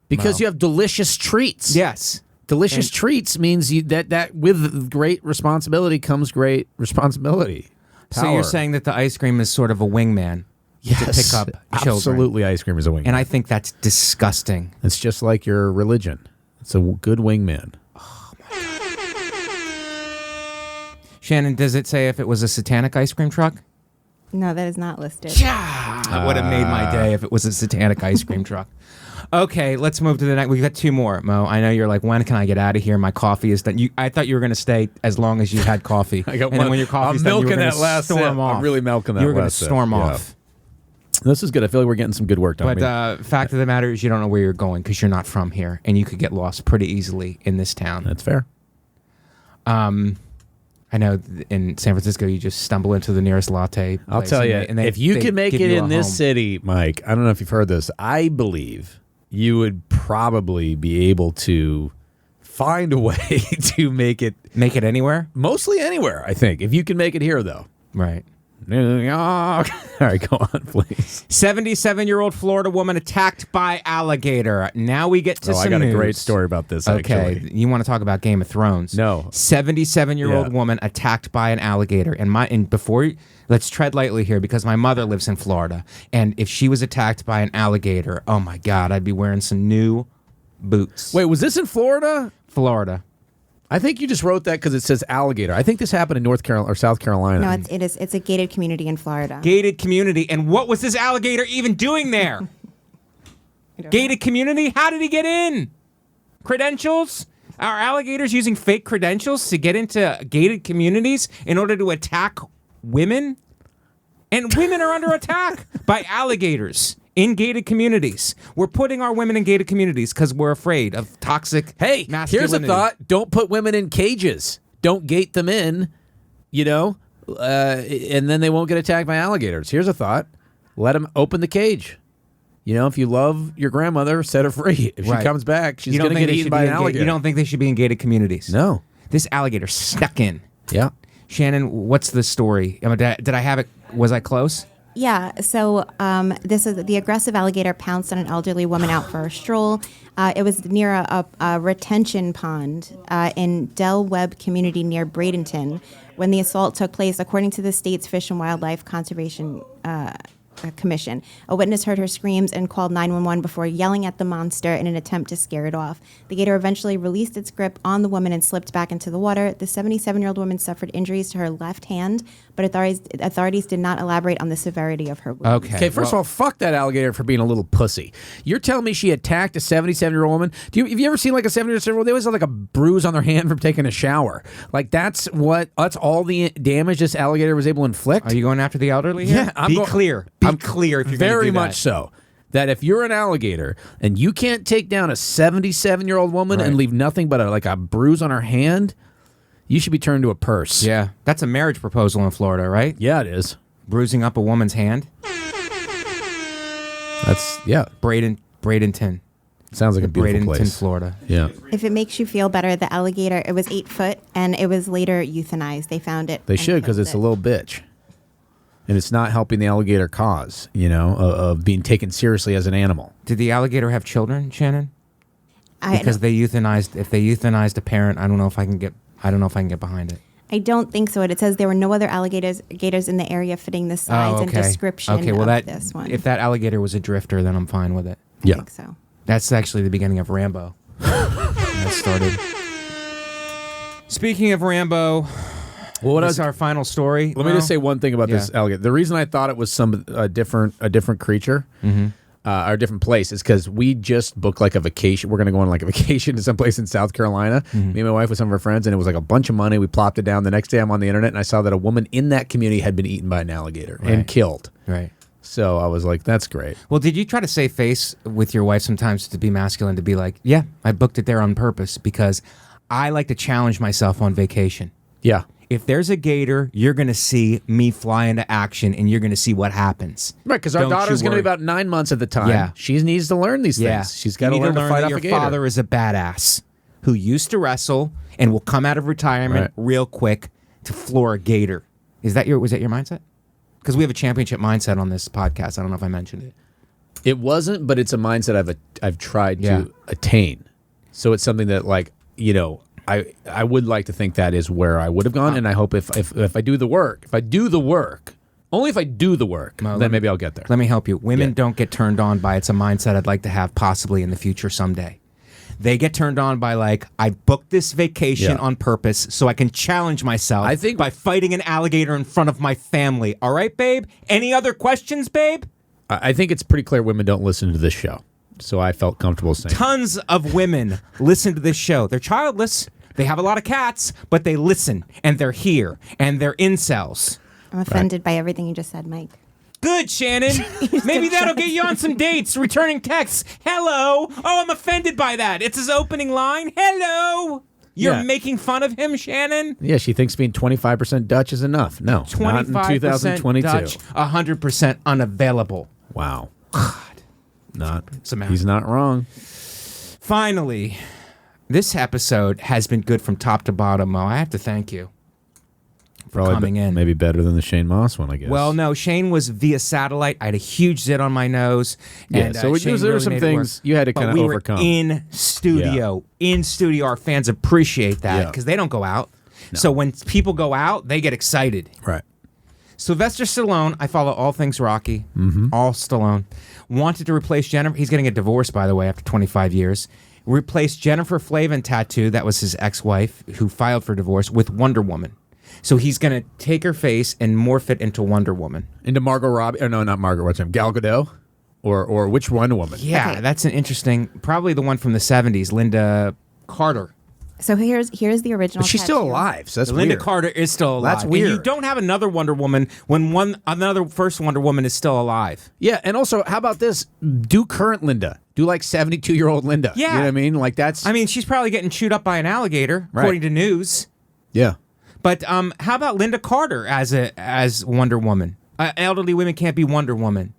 Because you have delicious treats. Yes. Delicious treats means that with great responsibility comes great responsibility. So you're Power. saying that the ice cream is sort of a wingman to pick up children. Absolutely, ice cream is a wingman. And I think that's disgusting. It's just like your religion. It's a good wingman. Shannon, does it say if it was a satanic ice cream truck? No, that is not listed. It would have made my day if it was a satanic ice cream truck. Okay, let's move to the next. We got 2 more, Mo. I know you're like, when can I get out of here? My coffee is done. I thought you were going to stay as long as you had coffee. I got and one. then when your coffee's I'm done, you were milking going that to last storm sip. off. I'm really milking that You were going to last sip. storm Yeah. off. This is good. I feel like we're getting some good work done. But fact of the matter is you don't know where you're going because you're not from here, and you could get lost pretty easily in this town. That's fair. I know in San Francisco you just stumble into the nearest latte place. I'll tell you, and they if you can make give it you in a this home. city, Mike, I don't know if you've heard this. I believe you would probably be able to find a way to make it Make it anywhere? mostly anywhere, I think. If you can make it here, though. Right. New York. All right, go on, please. 77-year-old Florida woman attacked by alligator. Now we get to some I got news. a great story about this, Okay, actually. you want to talk about Game of Thrones? No. 77-year-old Yeah. woman attacked by an alligator. Let's tread lightly here because my mother lives in Florida, and if she was attacked by an alligator, oh my God, I'd be wearing some new boots. Wait, was this in Florida? Florida. I think you just wrote that because it says alligator. I think this happened in North Carolina or South Carolina. No, it's a gated community in Florida. Gated community. And what was this alligator even doing there? Gated community? How did he get in? Credentials? Are alligators using fake credentials to get into gated communities in order to attack women? And women are under attack by alligators in gated communities. We're putting our women in gated communities because we're afraid of toxic Hey, masculinity. here's a thought. Don't put women in cages. Don't gate them in, and then they won't get attacked by alligators. Here's a thought. Let them open the cage. If you love your grandmother, set her free. If she Right. comes back, she's You don't going to think get they eaten should by be an in alligator. You don't think they should be in gated communities? No. This alligator stuck in. Yeah. Shannon, what's the story? Did I have it? Was I close? Yeah, so this is the aggressive alligator pounced on an elderly woman out for a stroll. It was near a retention pond in Del Webb community near Bradenton when the assault took place, according to the state's Fish and Wildlife Conservation Commission. A witness heard her screams and called 911 before yelling at the monster in an attempt to scare it off. The gator eventually released its grip on the woman and slipped back into the water. The 77-year-old woman suffered injuries to her left hand, but authorities did not elaborate on the severity of her wounds. Okay, first of all, fuck that alligator for being a little pussy. You're telling me she attacked a 77-year-old woman? Have you ever seen like a 77-year-old? They always have like a bruise on their hand from taking a shower. Like that's all the damage this alligator was able to inflict. Are you going after the elderly here? Yeah, Be clear. Be clear if you're going to very do that. much so. That if you're an alligator and you can't take down a 77-year-old woman and leave nothing but a bruise on her hand, you should be turned to a purse. Yeah, that's a marriage proposal in Florida, right? Yeah, it is. Bruising up a woman's hand. Bradenton. Sounds like a beautiful Bradenton, place. Florida. Yeah. If it makes you feel better, the alligator, it was 8 foot, and it was later euthanized. They found it. They and should because killed it's a it. little bitch. And it's not helping the alligator cause, of being taken seriously as an animal. Did the alligator have children, Shannon? Because I they euthanized. If they euthanized a parent, I don't know if I can get behind it. don't think so. It says there were no other alligators in the area fitting the size and description of this one. If that alligator was a drifter, then I'm fine with it. I think so. That's actually the beginning of Rambo. That started. Speaking of Rambo, what's our final story? Let me just say one thing about this alligator. The reason I thought it was a different creature or a different place is because we just booked like a vacation. We're going to go on like a vacation to someplace in South Carolina. Me and my wife with some of our friends, and it was like a bunch of money. We plopped it down. The next day I'm on the internet, and I saw that a woman in that community had been eaten by an alligator and killed. Right. So I was like, that's great. Well, did you try to save face with your wife sometimes to be masculine, to be like, yeah, I booked it there on purpose because I like to challenge myself on vacation. Yeah. If there's a gator, you're going to see me fly into action and you're going to see what happens. Right, because our Don't daughter's you going to be worry. about 9 months at the time. Yeah. She needs to learn these Yeah. things. She's got to You need learn to fight that off your a gator. father is a badass who used to wrestle and will come out of retirement real quick to floor a gator. Was that your mindset? Because we have a championship mindset on this podcast. I don't know if I mentioned it. It wasn't, but it's a mindset I've tried to attain. So it's something that I would like to think that is where I would have gone, and I hope if I do the work, only if I do the work, then maybe I'll get there. Let me help you. Women don't get turned on by it's a mindset I'd like to have possibly in the future someday. They get turned on by I booked this vacation on purpose so I can challenge myself by fighting an alligator in front of my family. All right, babe? Any other questions, babe? I think it's pretty clear women don't listen to this show, so I felt comfortable saying Tons of women listen to this show. They're childless. They have a lot of cats, but they listen, and they're here, and they're incels. I'm offended by everything you just said, Mike. Good, Shannon. Maybe that'll get you on some dates. Returning texts. Hello. Oh, I'm offended by that. It's his opening line. Hello. You're making fun of him, Shannon? Yeah, she thinks being 25% Dutch is enough. No, 25% not in 2022. Dutch, 100% unavailable. Wow. God. He's not wrong. Finally, this episode has been good from top to bottom, Mo. I have to thank you Probably coming in. Maybe better than the Shane Moss one, I guess. Well, no, Shane was via satellite. I had a huge zit on my nose. Yeah, And, so Shane there were really some made it work. things you had to But kind of we overcome. Were in studio. In studio. Our fans appreciate that Yeah. because they don't go out. So when people go out, they get excited. Right. Sylvester Stallone, I follow all things Rocky, all Stallone, wanted to replace Jennifer. He's getting a divorce, by the way, after 25 years. Replaced Jennifer Flavin tattoo, that was his ex-wife, who filed for divorce, with Wonder Woman. So he's going to take her face and morph it into Wonder Woman. Into Margot Robbie? Oh, no, not Margot. What's her name? Gal Gadot? Or which Wonder Woman? Yeah, Okay. that's an interesting, probably the one from the 70s, Linda Carter. So here's the original. But she's still tattoo. alive, so that's Linda weird. Carter is still alive. That's weird. And you don't have another Wonder Woman when another first Wonder Woman is still alive. Yeah, and also, how about this? Do current Linda. Do like 72-year-old Linda. Yeah. You know what I mean? Like that's... I mean, she's probably getting chewed up by an alligator, Right. according to news. Yeah. But how about Linda Carter as Wonder Woman? Elderly women can't be Wonder Woman.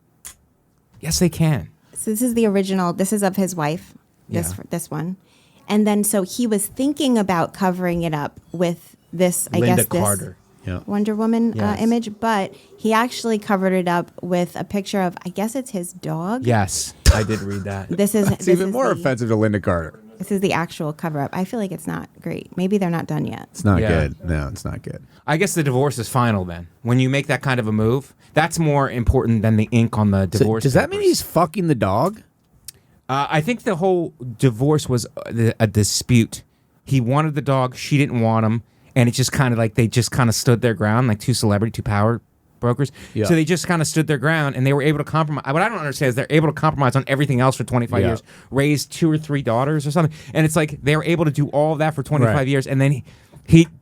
Yes, they can. So this is the original. This is of his wife. This one, and then so he was thinking about covering it up with this. I Linda guess this Carter. Yeah. Wonder Woman Yes. image, but he actually covered it up with a picture of. I guess it's his dog. Yes, I did read that. This is It's even more offensive to Linda Carter. This is the actual cover up. I feel like it's not great. Maybe they're not done yet. It's not Yeah. good. No, it's not good. I guess the divorce is final then. When you make that kind of a move, that's more important than the ink on the So divorce. does that mean papers. he's fucking the dog? I think the whole divorce was a dispute. He wanted the dog, she didn't want him, and it just kind of like they just kind of stood their ground, like two power brokers. Yeah. So they just kind of stood their ground, and they were able to compromise. What I don't understand is they're able to compromise on everything else for 25 Yeah. years, raise 2 or 3 daughters or something, and it's like they were able to do all of that for 25 Right. years, and then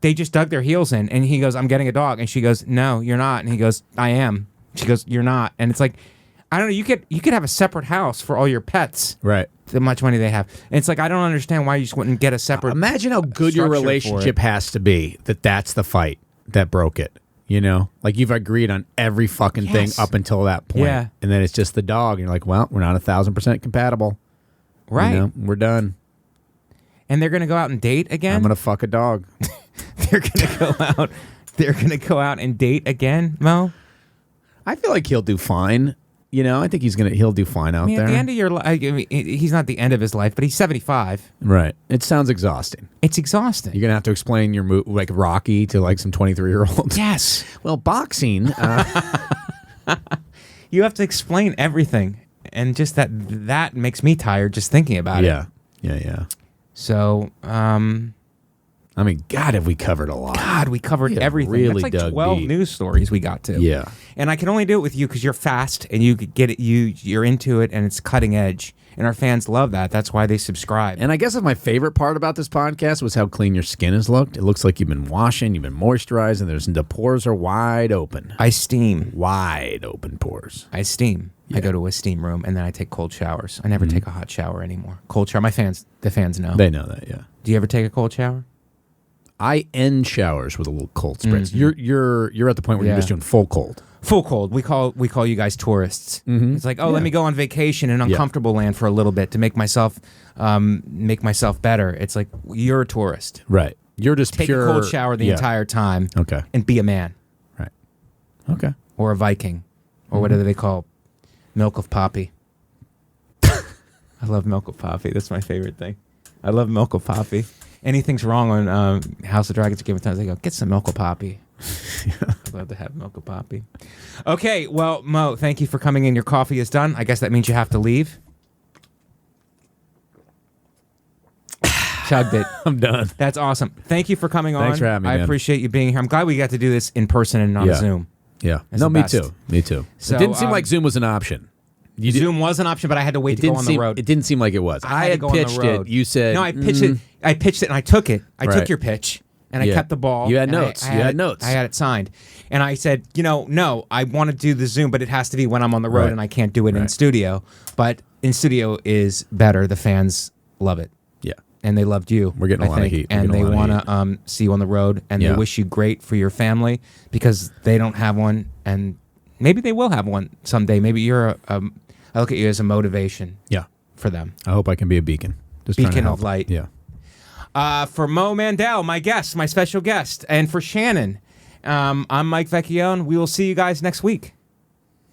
they just dug their heels in, and he goes, "I'm getting a dog," and she goes, "No, you're not," and he goes, "I am." She goes, "You're not," and it's like, I don't know. You could have a separate house for all your pets. Right. The much money they have. And it's like, I don't understand why you just wouldn't get a separate. Imagine how good your structure for relationship it. has to be that's the fight that broke it. You know? Like you've agreed on every fucking thing Yes. up until that point. Yeah. And then it's just the dog. And you're like, well, we're not 1,000% compatible. Right. You know? We're done. And they're going to go out and date again? I'm going to fuck a dog. They're going to go out. They're going to go out and date again, Mo? I feel like he'll do fine. You know, I think he'll do fine out I mean, there. at the end of your life, I mean, he's not the end of his life, but he's 75. Right. It sounds exhausting. It's exhausting. You're going to have to explain your move like Rocky to like some 23-year-olds. Yes. Well, boxing. You have to explain everything. And just that makes me tired just thinking about it. Yeah. So, I mean, God, have we covered a lot. God, we covered Yeah, everything. really That's like dug 12 deep. news stories we got to. Yeah. And I can only do it with you because you're fast and you get it. You're into it and it's cutting edge. And our fans love that. That's why they subscribe. And I guess my favorite part about this podcast was how clean your skin has looked. It looks like you've been washing, you've been moisturizing. The pores are wide open. I steam. Wide open pores. I steam. Yeah. I go to a steam room and then I take cold showers. I never take a hot shower anymore. Cold shower. The fans know. They know that, yeah. Do you ever take a cold shower? I end showers with a little cold spritz. You're at the point where you're Yeah. just doing full cold. Full cold. We call you guys tourists. It's like, let me go on vacation in uncomfortable land for a little bit to make myself better. It's like you're a tourist. Right. You're just Take pure a cold shower the yeah. entire time. Okay. And be a man Right. Okay. or a Viking or whatever they call milk of poppy. I love milk of poppy. That's my favorite thing. I love milk of poppy. Anything's wrong on House of Dragons or Game of Thrones, they go, get some milk of poppy. I'd love to have milk of poppy. Okay, well, Mo, thank you for coming in. Your coffee is done. I guess that means you have to leave. Chugged it. I'm done. That's awesome. Thank you for coming on. Thanks for having me, I man. appreciate you being here. I'm glad we got to do this in person and not Yeah. Zoom. Yeah. That's No, the me best. too. Me too. So, it didn't seem like Zoom was an option. You did- Zoom was an option, but I had to wait to go on the road. It didn't seem like it was. I to had go on the pitched road. it. You said No, I pitched it. I pitched it and I took it. I Right. took your pitch and I Yeah. kept the ball. You had and notes. I You had it- notes. I had it signed. And I said, no, I want to do the Zoom, but it has to be when I'm on the road Right. and I can't do it in Right. studio. But in studio is better. The fans love it. Yeah. And they loved you. We're getting a I lot of think, heat. We're And they getting a lot want of to see you on the road and Yeah. they wish you great for your family because they don't have one. And maybe they will have one someday. Maybe you're I look at you as a motivation Yeah. for them. I hope I can be a beacon. Just trying to Beacon help. of light. Yeah. For Mo Mandel, my special guest, and for Shannon, I'm Mike Vecchione. We will see you guys next week.